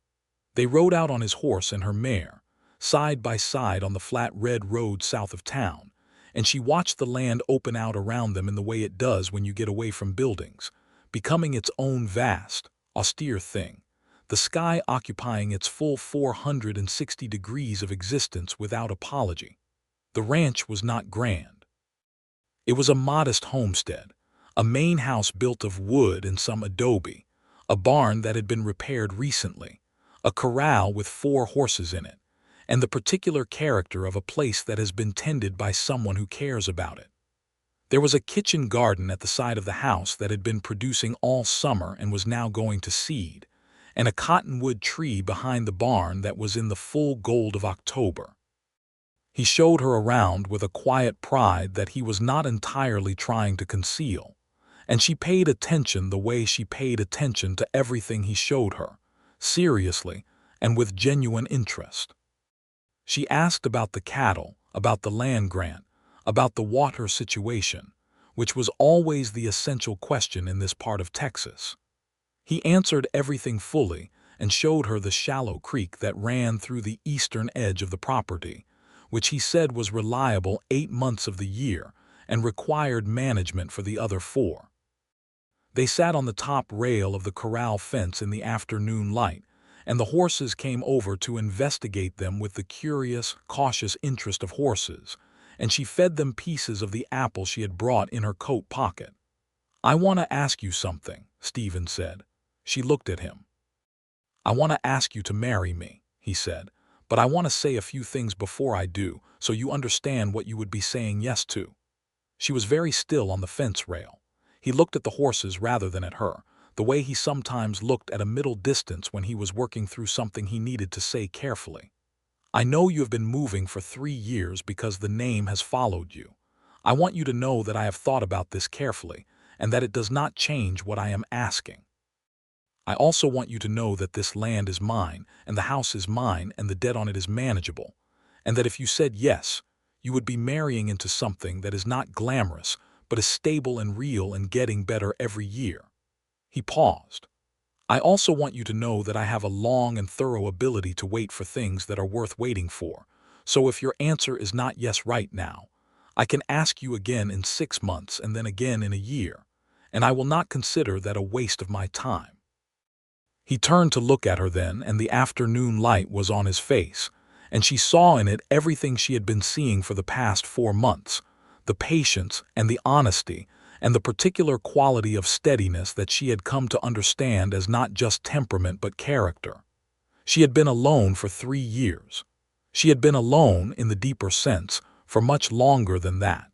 They rode out on his horse and her mare, side by side on the flat red road south of town, and she watched the land open out around them in the way it does when you get away from buildings, becoming its own vast, austere thing, the sky occupying its full 460 degrees of existence without apology. The ranch was not grand. It was a modest homestead, a main house built of wood and some adobe, a barn that had been repaired recently, a corral with 4 horses in it, and the particular character of a place that has been tended by someone who cares about it. There was a kitchen garden at the side of the house that had been producing all summer and was now going to seed, and a cottonwood tree behind the barn that was in the full gold of October. He showed her around with a quiet pride that he was not entirely trying to conceal, and she paid attention the way she paid attention to everything he showed her, seriously and with genuine interest. She asked about the cattle, about the land grant, about the water situation, which was always the essential question in this part of Texas. He answered everything fully and showed her the shallow creek that ran through the eastern edge of the property, which he said was reliable 8 months of the year and required management for the other 4. They sat on the top rail of the corral fence in the afternoon light, and the horses came over to investigate them with the curious, cautious interest of horses, and she fed them pieces of the apple she had brought in her coat pocket. "I want to ask you something," Stephen said. She looked at him. "I want to ask you to marry me," he said, "but I want to say a few things before I do, so you understand what you would be saying yes to." She was very still on the fence rail. He looked at the horses rather than at her, the way he sometimes looked at a middle distance when he was working through something he needed to say carefully. "I know you have been moving for 3 years because the name has followed you. I want you to know that I have thought about this carefully, and that it does not change what I am asking. I also want you to know that this land is mine, and the house is mine, and the debt on it is manageable, and that if you said yes, you would be marrying into something that is not glamorous, but is stable and real and getting better every year." He paused. "I also want you to know that I have a long and thorough ability to wait for things that are worth waiting for, so if your answer is not yes right now, I can ask you again in 6 months and then again in a year, and I will not consider that a waste of my time." He turned to look at her then, and the afternoon light was on his face, and she saw in it everything she had been seeing for the past 4 months, the patience and the honesty and the particular quality of steadiness that she had come to understand as not just temperament but character. She had been alone for 3 years. She had been alone, in the deeper sense, for much longer than that.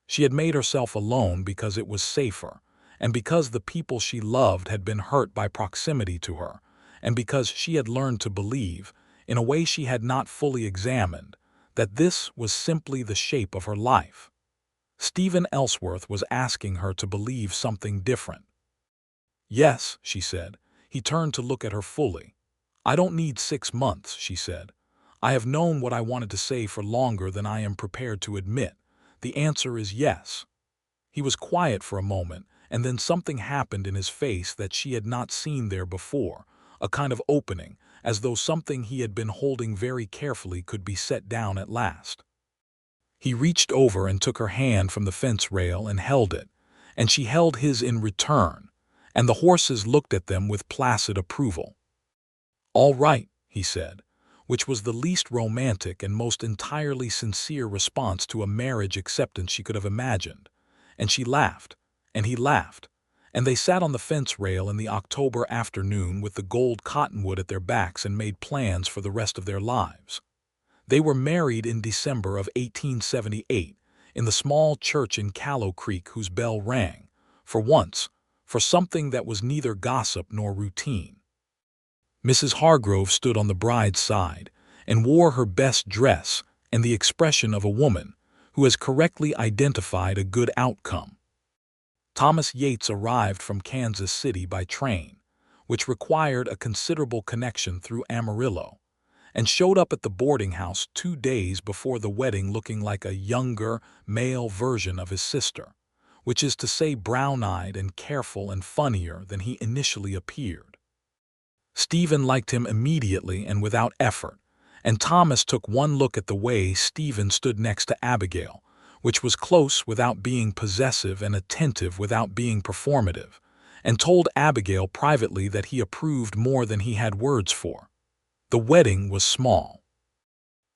She had made herself alone because it was safer, and because the people she loved had been hurt by proximity to her, and because she had learned to believe, in a way she had not fully examined, that this was simply the shape of her life. Stephen Ellsworth was asking her to believe something different. "Yes," she said. He turned to look at her fully. "I don't need 6 months," she said. "I have known what I wanted to say for longer than I am prepared to admit. The answer is yes." He was quiet for a moment, and then something happened in his face that she had not seen there before, a kind of opening, as though something he had been holding very carefully could be set down at last. He reached over and took her hand from the fence rail and held it, and she held his in return, and the horses looked at them with placid approval. "All right," he said, which was the least romantic and most entirely sincere response to a marriage acceptance she could have imagined. And she laughed, and he laughed, and they sat on the fence rail in the October afternoon with the gold cottonwood at their backs and made plans for the rest of their lives. They were married in December of 1878 in the small church in Callow Creek, whose bell rang, for once, for something that was neither gossip nor routine. Mrs. Hargrove stood on the bride's side and wore her best dress and the expression of a woman who has correctly identified a good outcome. Thomas Yates arrived from Kansas City by train, which required a considerable connection through Amarillo, and showed up at the boarding house 2 days before the wedding looking like a younger, male version of his sister, which is to say brown-eyed and careful and funnier than he initially appeared. Stephen liked him immediately and without effort, and Thomas took one look at the way Stephen stood next to Abigail, which was close without being possessive and attentive without being performative, and told Abigail privately that he approved more than he had words for. The wedding was small.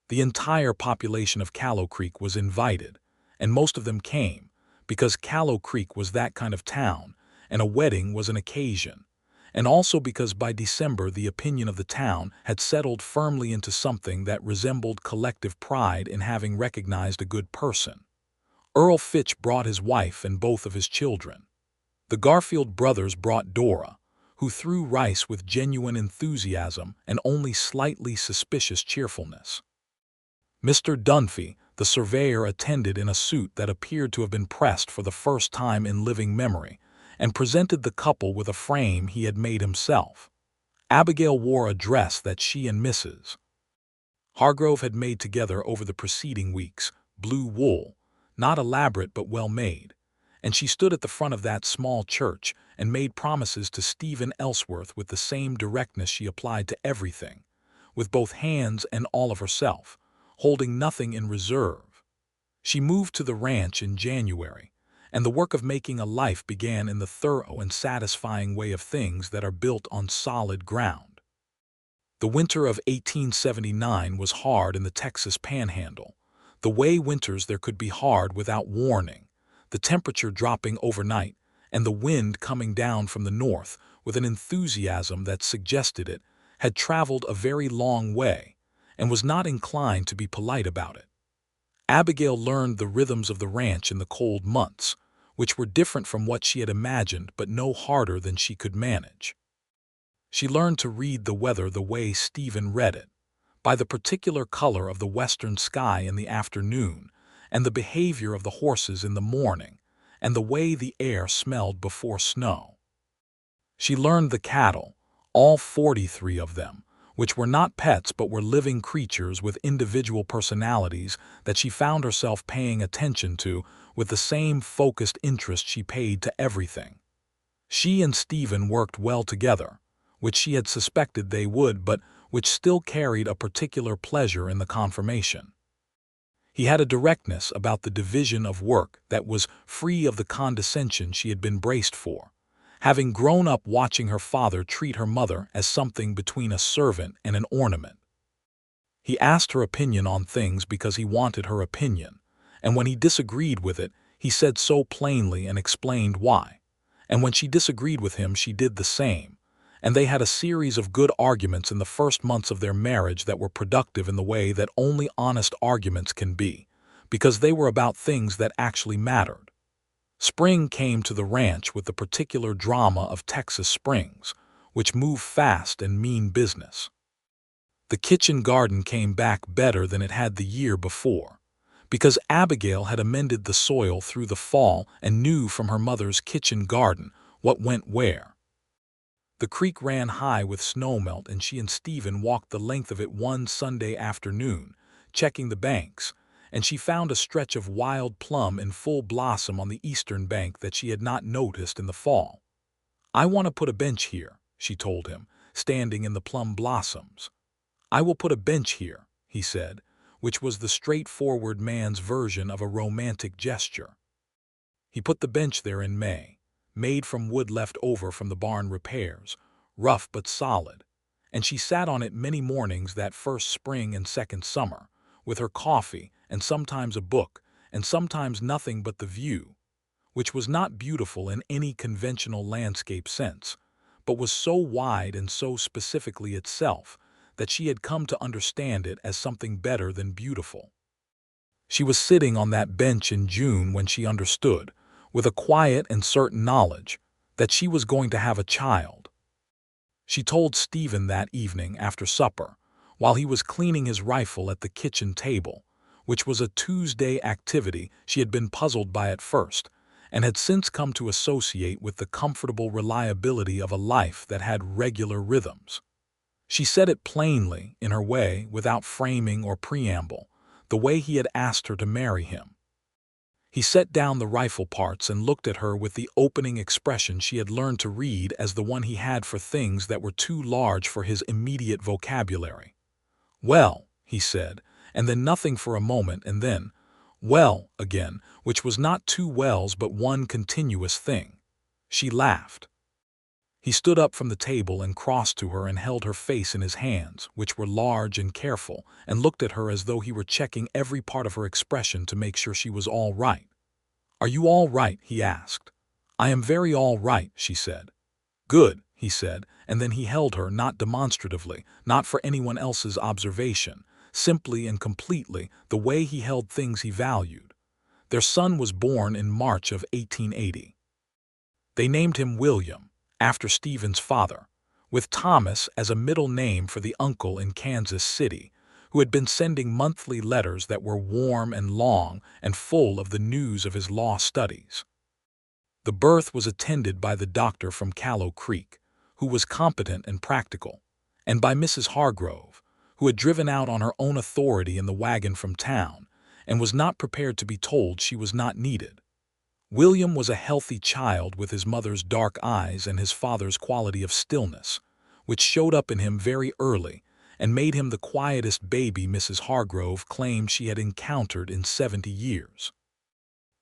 The entire population of Callow Creek was invited, and most of them came, because Callow Creek was that kind of town, and a wedding was an occasion, and also because by December the opinion of the town had settled firmly into something that resembled collective pride in having recognized a good person. Earl Fitch brought his wife and both of his children. The Garfield brothers brought Dora, who threw rice with genuine enthusiasm and only slightly suspicious cheerfulness. Mr. Dunphy, the surveyor, attended in a suit that appeared to have been pressed for the first time in living memory, and presented the couple with a frame he had made himself. Abigail wore a dress that she and Mrs. Hargrove had made together over the preceding weeks, blue wool, not elaborate but well made, and she stood at the front of that small church and made promises to Stephen Ellsworth with the same directness she applied to everything, with both hands and all of herself, holding nothing in reserve. She moved to the ranch in January, and the work of making a life began in the thorough and satisfying way of things that are built on solid ground. The winter of 1879 was hard in the Texas Panhandle, the way winters there could be hard without warning, the temperature dropping overnight, and the wind coming down from the north with an enthusiasm that suggested it had traveled a very long way and was not inclined to be polite about it. Abigail learned the rhythms of the ranch in the cold months, which were different from what she had imagined but no harder than she could manage. She learned to read the weather the way Stephen read it, by the particular color of the western sky in the afternoon, and the behavior of the horses in the morning, and the way the air smelled before snow. She learned the cattle, all 43 of them, which were not pets but were living creatures with individual personalities that she found herself paying attention to with the same focused interest she paid to everything. She and Stephen worked well together, which she had suspected they would, but which still carried a particular pleasure in the confirmation. He had a directness about the division of work that was free of the condescension she had been braced for, having grown up watching her father treat her mother as something between a servant and an ornament. He asked her opinion on things because he wanted her opinion, and when he disagreed with it, he said so plainly and explained why. And when she disagreed with him, she did the same, and they had a series of good arguments in the first months of their marriage that were productive in the way that only honest arguments can be, because they were about things that actually mattered. Spring came to the ranch with the particular drama of Texas springs, which move fast and mean business. The kitchen garden came back better than it had the year before, because Abigail had amended the soil through the fall and knew from her mother's kitchen garden what went where. The creek ran high with snowmelt, and she and Stephen walked the length of it one Sunday afternoon, checking the banks, and she found a stretch of wild plum in full blossom on the eastern bank that she had not noticed in the fall. "I want to put a bench here," she told him, standing in the plum blossoms. "I will put a bench here," he said, which was the straightforward man's version of a romantic gesture. He put the bench there in May, made from wood left over from the barn repairs, rough but solid, and she sat on it many mornings that first spring and second summer, with her coffee and sometimes a book and sometimes nothing but the view, which was not beautiful in any conventional landscape sense, but was so wide and so specifically itself that she had come to understand it as something better than beautiful. She was sitting on that bench in June when she understood, with a quiet and certain knowledge, that she was going to have a child. She told Stephen that evening after supper, while he was cleaning his rifle at the kitchen table, which was a Tuesday activity she had been puzzled by at first, and had since come to associate with the comfortable reliability of a life that had regular rhythms. She said it plainly, in her way, without framing or preamble, the way he had asked her to marry him. He set down the rifle parts and looked at her with the opening expression she had learned to read as the one he had for things that were too large for his immediate vocabulary. "Well," he said, and then nothing for a moment, and then, "well," again, which was not two wells but one continuous thing. She laughed. He stood up from the table and crossed to her and held her face in his hands, which were large and careful, and looked at her as though he were checking every part of her expression to make sure she was all right. "Are you all right?" he asked. "I am very all right," she said. "Good," he said, and then he held her, not demonstratively, not for anyone else's observation, simply and completely the way he held things he valued. Their son was born in March of 1880. They named him William, after Stephen's father, with Thomas as a middle name for the uncle in Kansas City, who had been sending monthly letters that were warm and long and full of the news of his law studies. The birth was attended by the doctor from Callow Creek, who was competent and practical, and by Mrs. Hargrove, who had driven out on her own authority in the wagon from town and was not prepared to be told she was not needed. William was a healthy child with his mother's dark eyes and his father's quality of stillness, which showed up in him very early and made him the quietest baby Mrs. Hargrove claimed she had encountered in 70 years.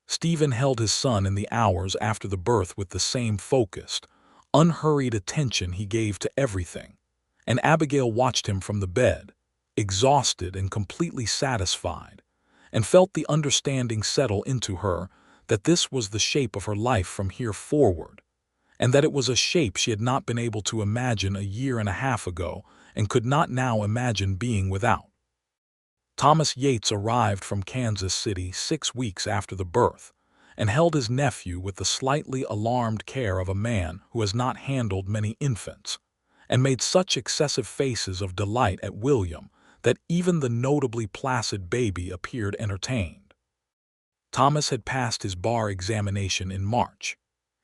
Stephen held his son in the hours after the birth with the same focused, unhurried attention he gave to everything, and Abigail watched him from the bed, exhausted and completely satisfied, and felt the understanding settle into her that this was the shape of her life from here forward, and that it was a shape she had not been able to imagine a year and a half ago and could not now imagine being without. Thomas Yates arrived from Kansas City 6 weeks after the birth, and held his nephew with the slightly alarmed care of a man who has not handled many infants, and made such excessive faces of delight at William that even the notably placid baby appeared entertained. Thomas had passed his bar examination in March.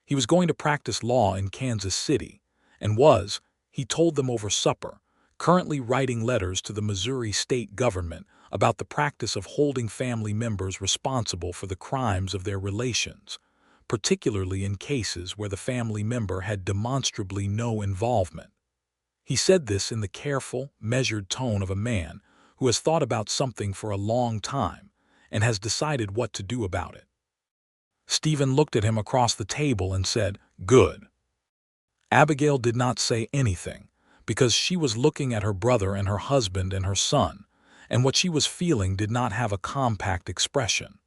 He was going to practice law in Kansas City, and was, he told them over supper, currently writing letters to the Missouri state government about the practice of holding family members responsible for the crimes of their relations, particularly in cases where the family member had demonstrably no involvement. He said this in the careful, measured tone of a man who has thought about something for a long time and has decided what to do about it." Stephen looked at him across the table and said, "Good." Abigail did not say anything, because she was looking at her brother and her husband and her son, and what she was feeling did not have a compact expression.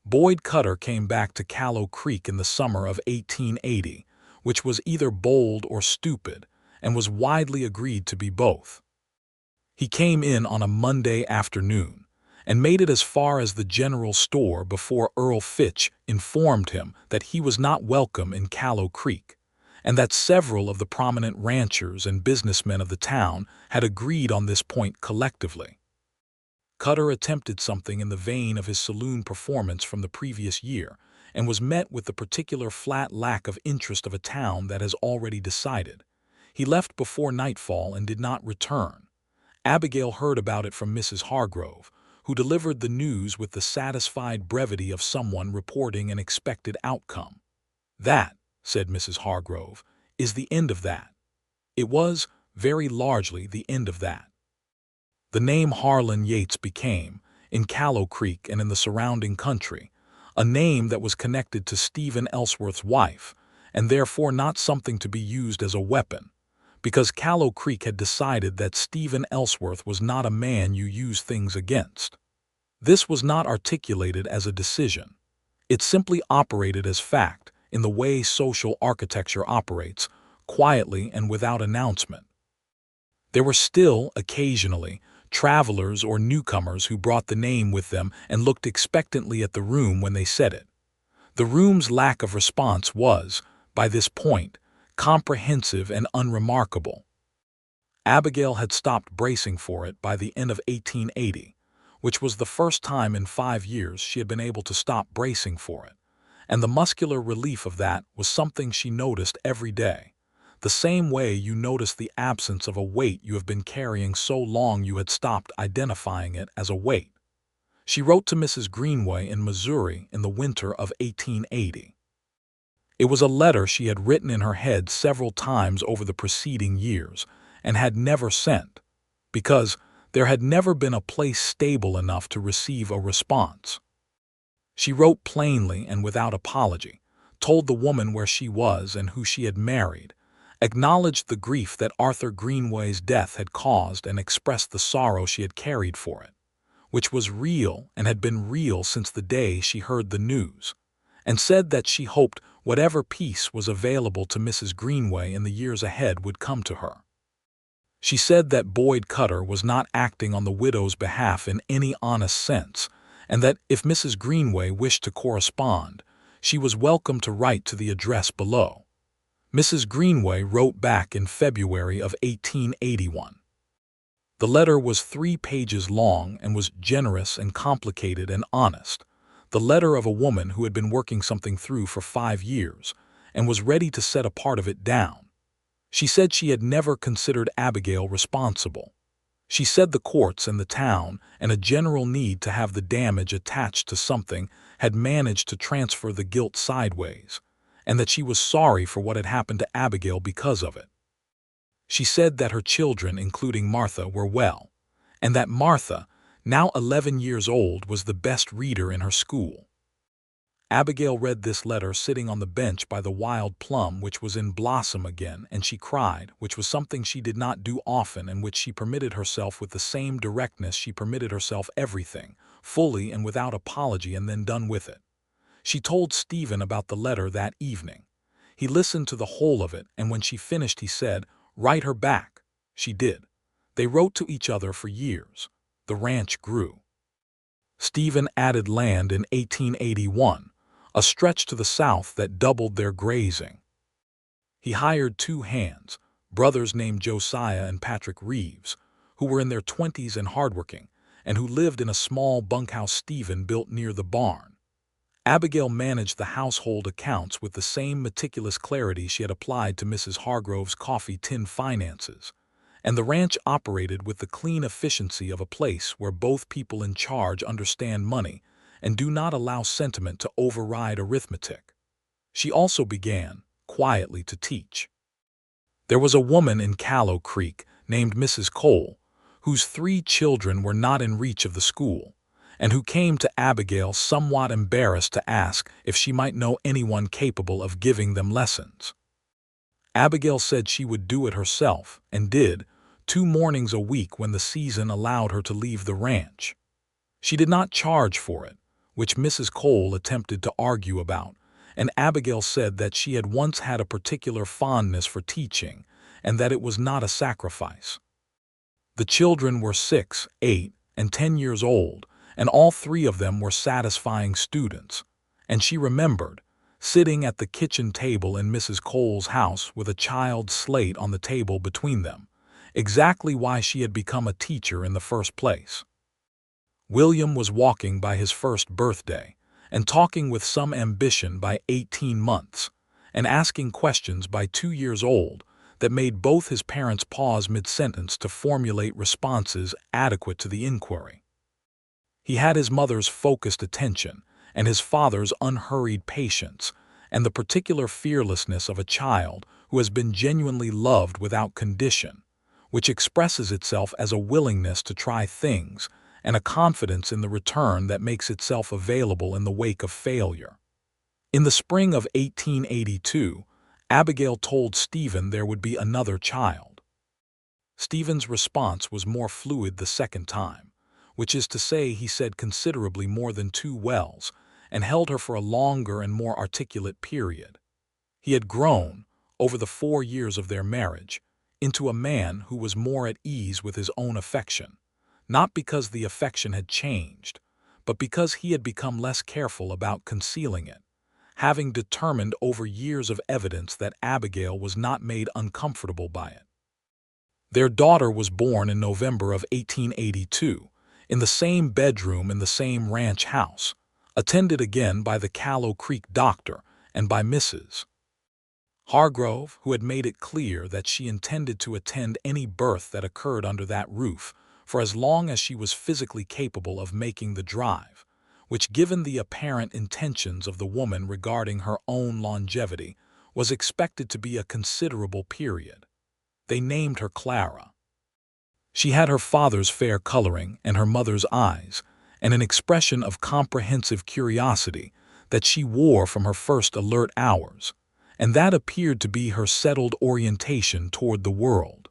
Boyd Cutter came back to Callow Creek in the summer of 1880, which was either bold or stupid, and was widely agreed to be both. He came in on a Monday afternoon, and made it as far as the general store before Earl Fitch informed him that he was not welcome in Callow Creek, and that several of the prominent ranchers and businessmen of the town had agreed on this point collectively. Cutter attempted something in the vein of his saloon performance from the previous year, and was met with the particular flat lack of interest of a town that has already decided. He left before nightfall and did not return. Abigail heard about it from Mrs. Hargrove, who delivered the news with the satisfied brevity of someone reporting an expected outcome. "That," said Mrs. Hargrove, "is the end of that." It was, very largely, the end of that. The name Harlan Yates became, in Callow Creek and in the surrounding country, a name that was connected to Stephen Ellsworth's wife, and therefore not something to be used as a weapon, because Callow Creek had decided that Stephen Ellsworth was not a man you use things against. This was not articulated as a decision. It simply operated as fact, in the way social architecture operates, quietly and without announcement. There were still, occasionally, travelers or newcomers who brought the name with them and looked expectantly at the room when they said it. The room's lack of response was, by this point, comprehensive and unremarkable. Abigail had stopped bracing for it by the end of 1880, which was the first time in 5 years she had been able to stop bracing for it, and the muscular relief of that was something she noticed every day. The same way you notice the absence of a weight you have been carrying so long you had stopped identifying it as a weight. She wrote to Mrs. Greenway in Missouri in the winter of 1880. It was a letter she had written in her head several times over the preceding years, and had never sent, because there had never been a place stable enough to receive a response. She wrote plainly and without apology, told the woman where she was and who she had married, acknowledged the grief that Arthur Greenway's death had caused, and expressed the sorrow she had carried for it, which was real and had been real since the day she heard the news, and said that she hoped whatever peace was available to Mrs. Greenway in the years ahead would come to her. She said that Boyd Cutter was not acting on the widow's behalf in any honest sense, and that if Mrs. Greenway wished to correspond, she was welcome to write to the address below. Mrs. Greenway wrote back in February of 1881. The letter was 3 pages long and was generous and complicated and honest, the letter of a woman who had been working something through for 5 years and was ready to set a part of it down. She said she had never considered Abigail responsible. She said the courts and the town and a general need to have the damage attached to something had managed to transfer the guilt sideways, and that she was sorry for what had happened to Abigail because of it. She said that her children, including Martha, were well, and that Martha, now 11 years old, was the best reader in her school. Abigail read this letter sitting on the bench by the wild plum which was in blossom again, and she cried, which was something she did not do often and which she permitted herself with the same directness she permitted herself everything, fully and without apology, and then done with it. She told Stephen about the letter that evening. He listened to the whole of it, and when she finished he said, "Write her back." She did. They wrote to each other for years. The ranch grew. Stephen added land in 1881, a stretch to the south that doubled their grazing. He hired 2 hands, brothers named Josiah and Patrick Reeves, who were in their 20s and hardworking, and who lived in a small bunkhouse Stephen built near the barn. Abigail managed the household accounts with the same meticulous clarity she had applied to Mrs. Hargrove's coffee tin finances, and the ranch operated with the clean efficiency of a place where both people in charge understand money and do not allow sentiment to override arithmetic. She also began, quietly, to teach. There was a woman in Callow Creek named Mrs. Cole, whose 3 children were not in reach of the school, and who came to Abigail somewhat embarrassed to ask if she might know anyone capable of giving them lessons. Abigail said she would do it herself, and did, 2 mornings a week when the season allowed her to leave the ranch. She did not charge for it, which Mrs. Cole attempted to argue about, and Abigail said that she had once had a particular fondness for teaching, and that it was not a sacrifice. The children were 6, 8, and 10 years old, and all 3 of them were satisfying students, and she remembered, sitting at the kitchen table in Mrs. Cole's house with a child's slate on the table between them, exactly why she had become a teacher in the first place. William was walking by his first birthday, and talking with some ambition by 18 months, and asking questions by 2 years old that made both his parents pause mid-sentence to formulate responses adequate to the inquiry. He had his mother's focused attention and his father's unhurried patience, and the particular fearlessness of a child who has been genuinely loved without condition, which expresses itself as a willingness to try things and a confidence in the return that makes itself available in the wake of failure. In the spring of 1882, Abigail told Stephen there would be another child. Stephen's response was more fluid the second time, which is to say he said considerably more than 2 wells, and held her for a longer and more articulate period. He had grown, over the 4 years of their marriage, into a man who was more at ease with his own affection, not because the affection had changed, but because he had become less careful about concealing it, having determined over years of evidence that Abigail was not made uncomfortable by it. Their daughter was born in November of 1882, in the same bedroom in the same ranch house, attended again by the Callow Creek doctor and by Mrs. Hargrove, who had made it clear that she intended to attend any birth that occurred under that roof for as long as she was physically capable of making the drive, which, given the apparent intentions of the woman regarding her own longevity, was expected to be a considerable period. They named her Clara. She had her father's fair coloring and her mother's eyes, and an expression of comprehensive curiosity that she wore from her first alert hours, and that appeared to be her settled orientation toward the world.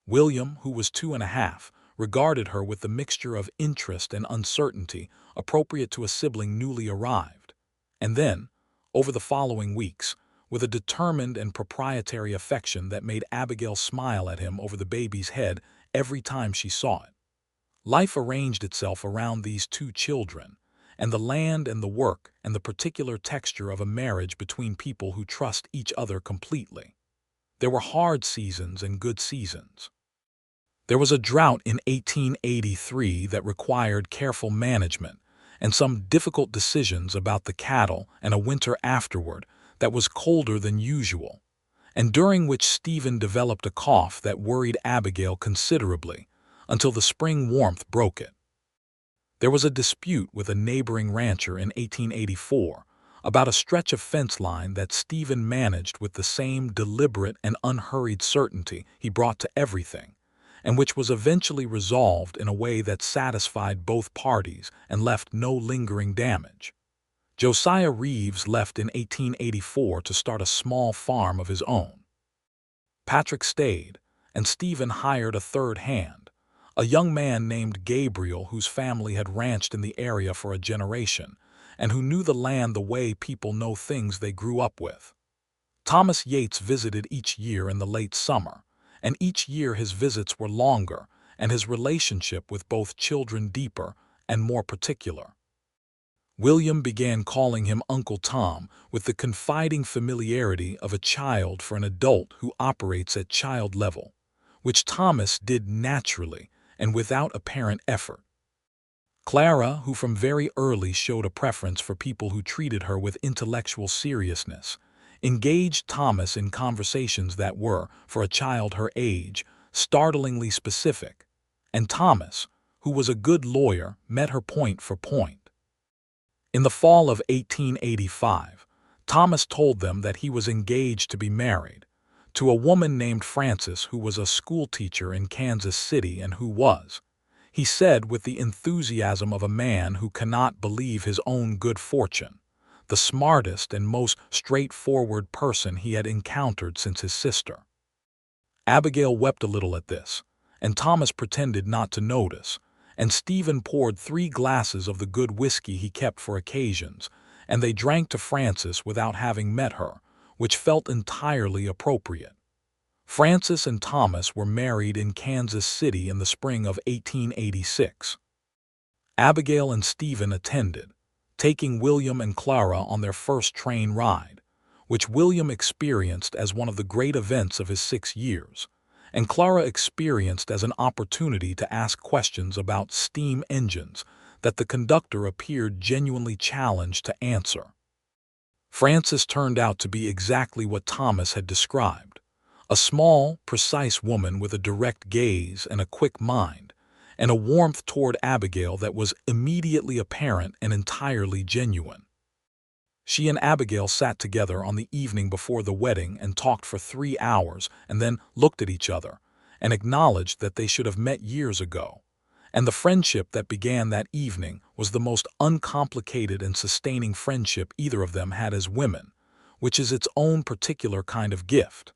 William, who was 2.5, regarded her with the mixture of interest and uncertainty appropriate to a sibling newly arrived, and then, over the following weeks, with a determined and proprietary affection that made Abigail smile at him over the baby's head every time she saw it. Life arranged itself around these 2 children, and the land and the work and the particular texture of a marriage between people who trust each other completely. There were hard seasons and good seasons. There was a drought in 1883 that required careful management and some difficult decisions about the cattle, and a winter afterward that was colder than usual, and during which Stephen developed a cough that worried Abigail considerably until the spring warmth broke it. There was a dispute with a neighboring rancher in 1884 about a stretch of fence line that Stephen managed with the same deliberate and unhurried certainty he brought to everything, and which was eventually resolved in a way that satisfied both parties and left no lingering damage. Josiah Reeves left in 1884 to start a small farm of his own. Patrick stayed, and Stephen hired a third hand, a young man named Gabriel whose family had ranched in the area for a generation, and who knew the land the way people know things they grew up with. Thomas Yates visited each year in the late summer, and each year his visits were longer and his relationship with both children deeper and more particular. William began calling him Uncle Tom with the confiding familiarity of a child for an adult who operates at child level, which Thomas did naturally and without apparent effort. Clara, who from very early showed a preference for people who treated her with intellectual seriousness, engaged Thomas in conversations that were, for a child her age, startlingly specific, and Thomas, who was a good lawyer, met her point for point. In the fall of 1885, Thomas told them that he was engaged to be married to a woman named Frances who was a schoolteacher in Kansas City and who was, He said with the enthusiasm of a man who cannot believe his own good fortune, the smartest and most straightforward person he had encountered since his sister. Abigail wept a little at this, and Thomas pretended not to notice, and Stephen poured 3 glasses of the good whiskey he kept for occasions, and they drank to Frances without having met her, which felt entirely appropriate. Frances and Thomas were married in Kansas City in the spring of 1886. Abigail and Stephen attended, taking William and Clara on their first train ride, which William experienced as one of the great events of his 6 years, and Clara experienced as an opportunity to ask questions about steam engines that the conductor appeared genuinely challenged to answer. Frances turned out to be exactly what Thomas had described, a small, precise woman with a direct gaze and a quick mind, and a warmth toward Abigail that was immediately apparent and entirely genuine. She and Abigail sat together on the evening before the wedding and talked for 3 hours and then looked at each other and acknowledged that they should have met years ago. And the friendship that began that evening was the most uncomplicated and sustaining friendship either of them had as women, which is its own particular kind of gift.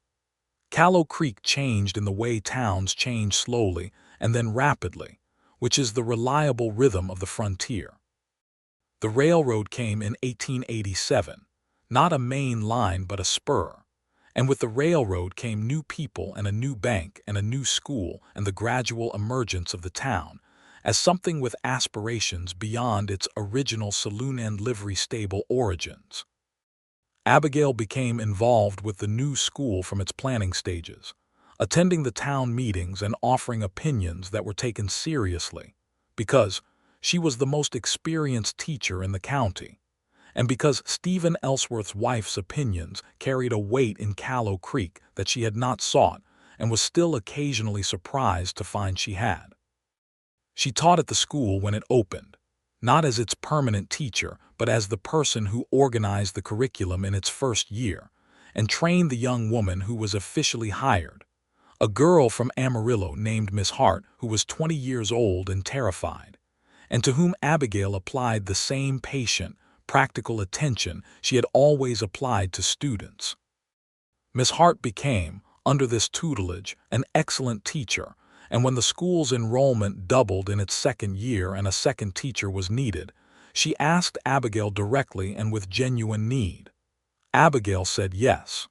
Callow Creek changed in the way towns change slowly and then rapidly, which is the reliable rhythm of the frontier. The railroad came in 1887, not a main line but a spur, and with the railroad came new people and a new bank and a new school and the gradual emergence of the town as something with aspirations beyond its original saloon and livery stable origins. Abigail became involved with the new school from its planning stages, attending the town meetings and offering opinions that were taken seriously, because she was the most experienced teacher in the county, and because Stephen Ellsworth's wife's opinions carried a weight in Callow Creek that she had not sought and was still occasionally surprised to find she had. She taught at the school when it opened, not as its permanent teacher, but as the person who organized the curriculum in its first year, and trained the young woman who was officially hired, a girl from Amarillo named Miss Hart who was 20 years old and terrified, and to whom Abigail applied the same patient, practical attention she had always applied to students. Miss Hart became, under this tutelage, an excellent teacher, and when the school's enrollment doubled in its second year and a second teacher was needed, she asked Abigail directly and with genuine need. Abigail said yes.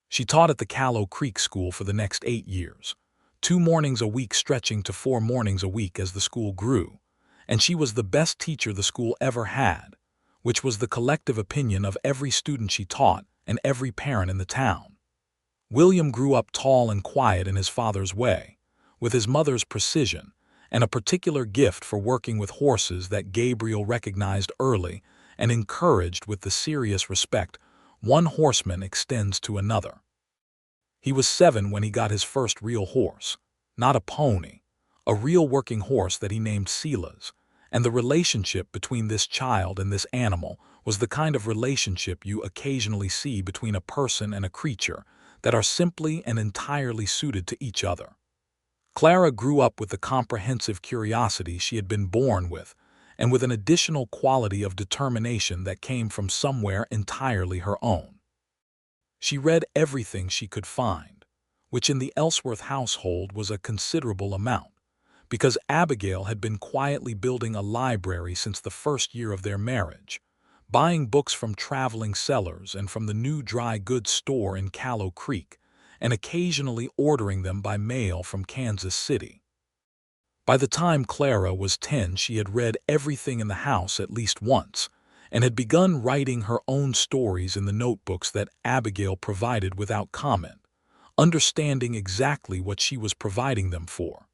She taught at the Callow Creek School for the next 8 years, 2 mornings a week stretching to 4 mornings a week as the school grew, and she was the best teacher the school ever had, which was the collective opinion of every student she taught and every parent in the town. William grew up tall and quiet in his father's way, with his mother's precision, and a particular gift for working with horses that Gabriel recognized early and encouraged with the serious respect one horseman extends to another. He was 7 when he got his first real horse, not a pony, a real working horse that he named Silas, and the relationship between this child and this animal was the kind of relationship you occasionally see between a person and a creature that are simply and entirely suited to each other. Clara grew up with the comprehensive curiosity she had been born with, and with an additional quality of determination that came from somewhere entirely her own. She read everything she could find, which in the Ellsworth household was a considerable amount, because Abigail had been quietly building a library since the first year of their marriage, buying books from traveling sellers and from the new dry goods store in Callow Creek, and occasionally ordering them by mail from Kansas City. By the time Clara was 10, she had read everything in the house at least once, and had begun writing her own stories in the notebooks that Abigail provided without comment, understanding exactly what she was providing them for.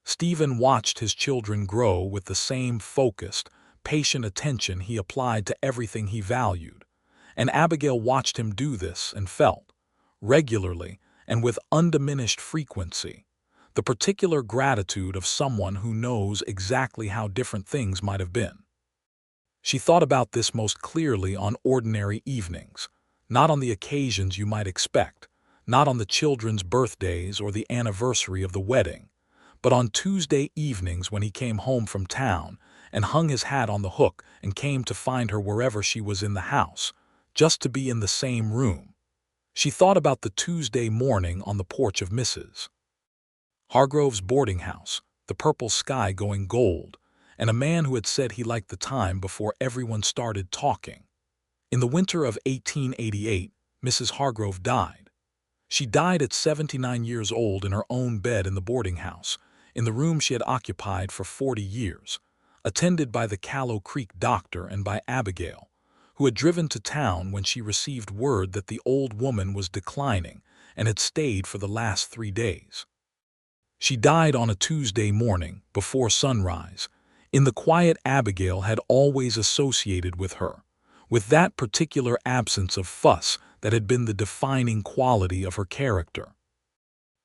Stephen watched his children grow with the same focused, patient attention he applied to everything he valued, and Abigail watched him do this and felt, regularly and with undiminished frequency, the particular gratitude of someone who knows exactly how different things might have been. She thought about this most clearly on ordinary evenings, not on the occasions you might expect, not on the children's birthdays or the anniversary of the wedding, But on Tuesday evenings when he came home from town and hung his hat on the hook and came to find her wherever she was in the house, just to be in the same room, she thought about the Tuesday morning on the porch of Mrs. Hargrove's boarding house, the purple sky going gold, and a man who had said he liked the time before everyone started talking. In the winter of 1888, Mrs. Hargrove died. She died at 79 years old in her own bed in the boarding house, in the room she had occupied for 40 years, attended by the Callow Creek doctor and by Abigail, who had driven to town when she received word that the old woman was declining and had stayed for the last 3 days. She died on a Tuesday morning, before sunrise, in the quiet Abigail had always associated with her, with that particular absence of fuss that had been the defining quality of her character.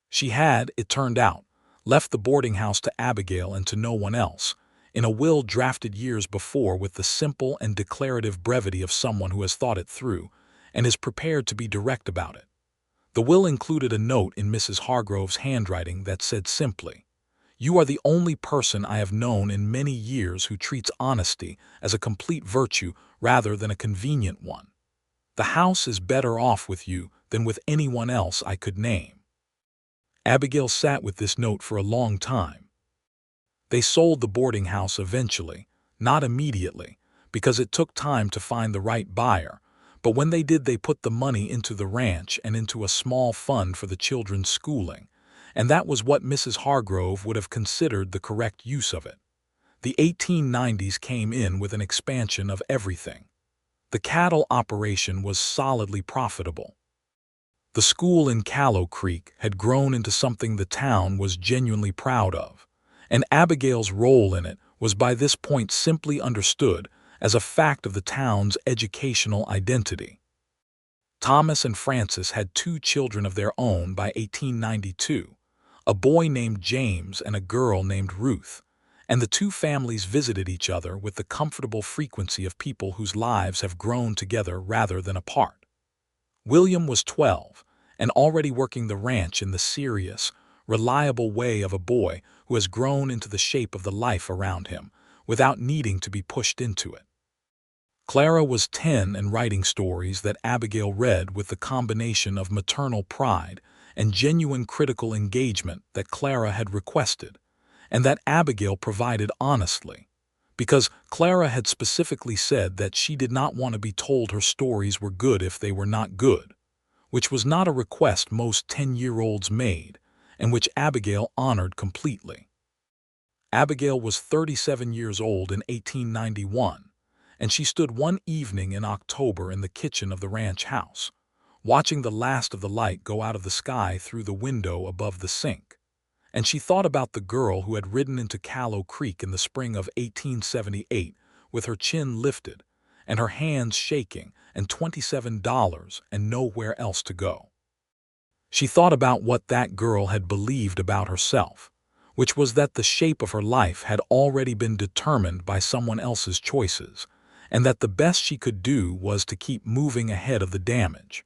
She had, it turned out, left the boarding house to Abigail and to no one else, in a will drafted years before with the simple and declarative brevity of someone who has thought it through and is prepared to be direct about it. The will included a note in Mrs. Hargrove's handwriting that said simply, "You are the only person I have known in many years who treats honesty as a complete virtue rather than a convenient one. The house is better off with you than with anyone else I could name." Abigail sat with this note for a long time. They sold the boarding house eventually, not immediately, because it took time to find the right buyer, but when they did they put the money into the ranch and into a small fund for the children's schooling, and that was what Mrs. Hargrove would have considered the correct use of it. The 1890s came in with an expansion of everything. The cattle operation was solidly profitable. The school in Callow Creek had grown into something the town was genuinely proud of, and Abigail's role in it was by this point simply understood as a fact of the town's educational identity. Thomas and Frances had 2 children of their own by 1892, a boy named James and a girl named Ruth, and the 2 families visited each other with the comfortable frequency of people whose lives have grown together rather than apart. William was 12 and already working the ranch in the serious, reliable way of a boy who has grown into the shape of the life around him without needing to be pushed into it. Clara was 10 and writing stories that Abigail read with the combination of maternal pride and genuine critical engagement that Clara had requested, and that Abigail provided honestly, because Clara had specifically said that she did not want to be told her stories were good if they were not good, which was not a request most 10-year-olds made, and which Abigail honored completely. Abigail was 37 years old in 1891, and she stood one evening in October in the kitchen of the ranch house, watching the last of the light go out of the sky through the window above the sink, and she thought about the girl who had ridden into Callow Creek in the spring of 1878 with her chin lifted and her hands shaking and $27 and nowhere else to go. She thought about what that girl had believed about herself, which was that the shape of her life had already been determined by someone else's choices, and that the best she could do was to keep moving ahead of the damage.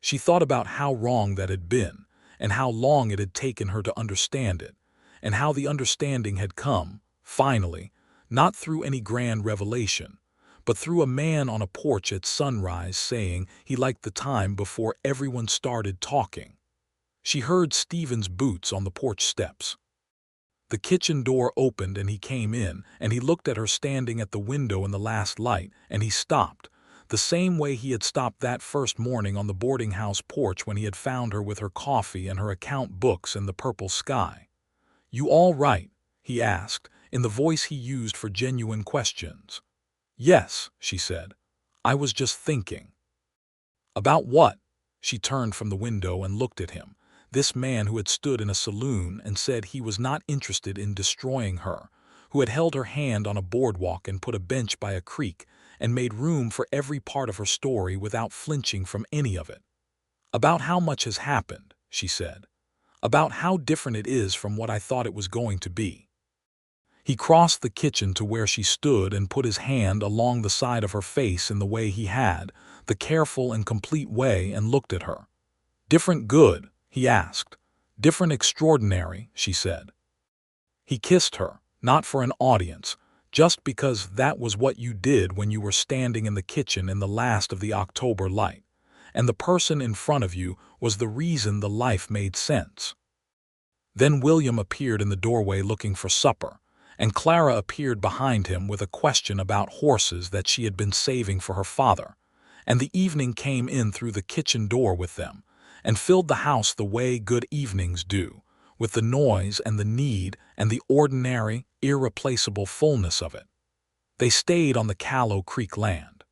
She thought about how wrong that had been, and how long it had taken her to understand it, and how the understanding had come, finally, not through any grand revelation, but through a man on a porch at sunrise saying he liked the time before everyone started talking. She heard Stephen's boots on the porch steps. The kitchen door opened and he came in, and he looked at her standing at the window in the last light, and he stopped, the same way he had stopped that first morning on the boarding house porch when he had found her with her coffee and her account books in the purple sky. "You all right?" he asked, in the voice he used for genuine questions. "Yes," she said. "I was just thinking." "About what?" She turned from the window and looked at him, this man who had stood in a saloon and said he was not interested in destroying her, who had held her hand on a boardwalk and put a bench by a creek and made room for every part of her story without flinching from any of it. "About how much has happened," she said. "About how different it is from what I thought it was going to be." He crossed the kitchen to where she stood and put his hand along the side of her face in the way he had, the careful and complete way, and looked at her. "Different good?" he asked. "Different extraordinary," she said. He kissed her, not for an audience, just because that was what you did when you were standing in the kitchen in the last of the October light, and the person in front of you was the reason the life made sense. Then William appeared in the doorway looking for supper, and Clara appeared behind him with a question about horses that she had been saving for her father, and the evening came in through the kitchen door with them, and filled the house the way good evenings do, with the noise and the need and the ordinary, irreplaceable fullness of it. They stayed on the Callow Creek land.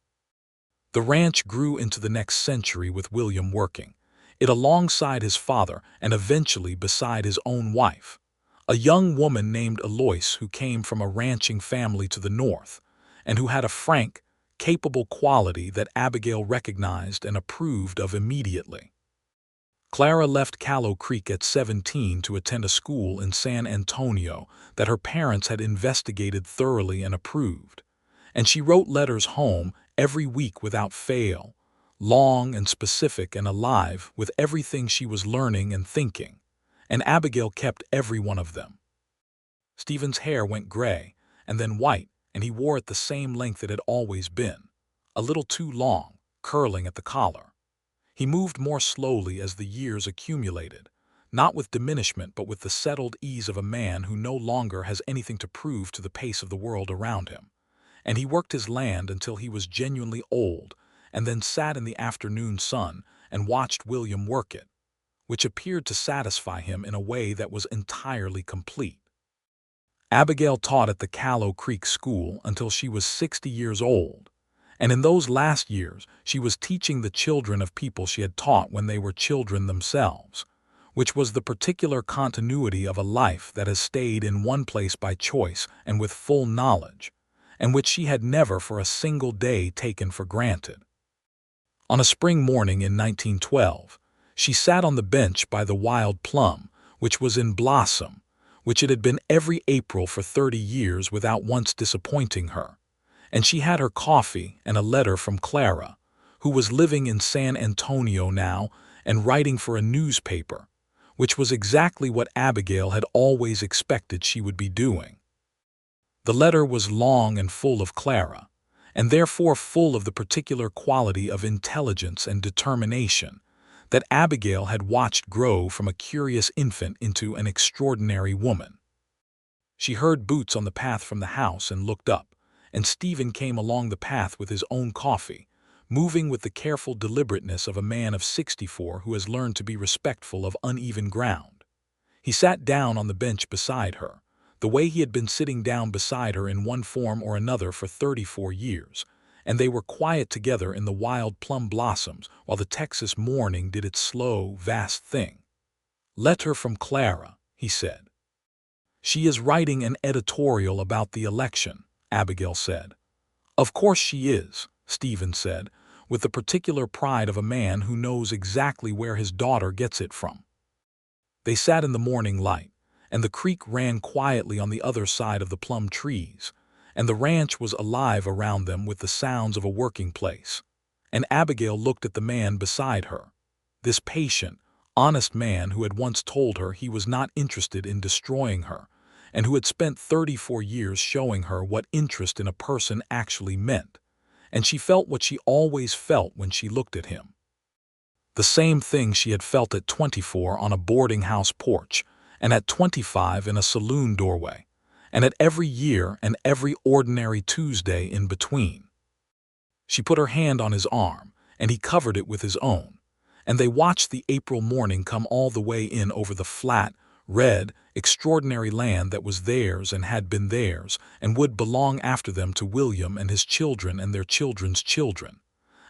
The ranch grew into the next century with William working it alongside his father and eventually beside his own wife, a young woman named Eloise who came from a ranching family to the north and who had a frank, capable quality that Abigail recognized and approved of immediately. Clara left Callow Creek at 17 to attend a school in San Antonio that her parents had investigated thoroughly and approved, and she wrote letters home every week without fail, long and specific and alive with everything she was learning and thinking, and Abigail kept every one of them. Stephen's hair went gray and then white, and he wore it the same length it had always been, a little too long, curling at the collar. He moved more slowly as the years accumulated, not with diminishment but with the settled ease of a man who no longer has anything to prove to the pace of the world around him, and he worked his land until he was genuinely old, and then sat in the afternoon sun and watched William work it, which appeared to satisfy him in a way that was entirely complete. Abigail taught at the Callow Creek School until she was 60 years old, and in those last years she was teaching the children of people she had taught when they were children themselves, which was the particular continuity of a life that has stayed in one place by choice and with full knowledge, and which she had never for a single day taken for granted. On a spring morning in 1912, she sat on the bench by the wild plum, which was in blossom, which it had been every April for 30 years without once disappointing her, and she had her coffee and a letter from Clara, who was living in San Antonio now and writing for a newspaper, which was exactly what Abigail had always expected she would be doing. The letter was long and full of Clara, and therefore full of the particular quality of intelligence and determination that Abigail had watched grow from a curious infant into an extraordinary woman. She heard boots on the path from the house and looked up, and Stephen came along the path with his own coffee, moving with the careful deliberateness of a man of 64 who has learned to be respectful of uneven ground. He sat down on the bench beside her, the way he had been sitting down beside her in one form or another for 34 years, and they were quiet together in the wild plum blossoms while the Texas morning did its slow, vast thing. "Letter from Clara," he said. "She is writing an editorial about the election," Abigail said. "Of course she is," Stephen said, with the particular pride of a man who knows exactly where his daughter gets it from. They sat in the morning light, and the creek ran quietly on the other side of the plum trees, and the ranch was alive around them with the sounds of a working place. And Abigail looked at the man beside her, this patient, honest man who had once told her he was not interested in destroying her, and who had spent 34 years showing her what interest in a person actually meant, and she felt what she always felt when she looked at him. The same thing she had felt at 24 on a boarding house porch, and at 25 in a saloon doorway, and at every year and every ordinary Tuesday in between. She put her hand on his arm, and he covered it with his own, and they watched the April morning come all the way in over the flat, red, extraordinary land that was theirs and had been theirs and would belong after them to William and his children and their children's children,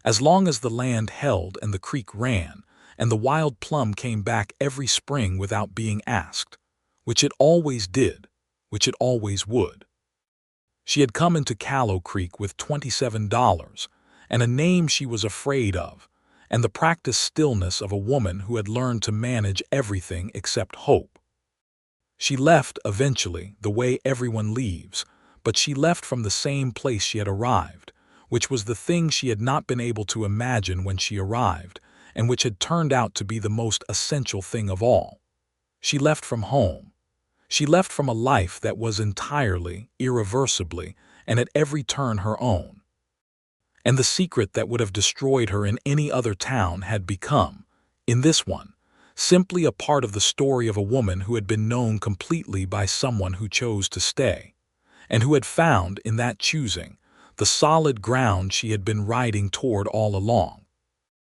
as long as the land held and the creek ran, and the wild plum came back every spring without being asked, which it always did, which it always would. She had come into Callow Creek with $27 and a name she was afraid of, and the practiced stillness of a woman who had learned to manage everything except hope. She left, eventually, the way everyone leaves, but she left from the same place she had arrived, which was the thing she had not been able to imagine when she arrived, and which had turned out to be the most essential thing of all. She left from home. She left from a life that was entirely, irreversibly, and at every turn her own. And the secret that would have destroyed her in any other town had become, in this one, simply a part of the story of a woman who had been known completely by someone who chose to stay, and who had found, in that choosing, the solid ground she had been riding toward all along.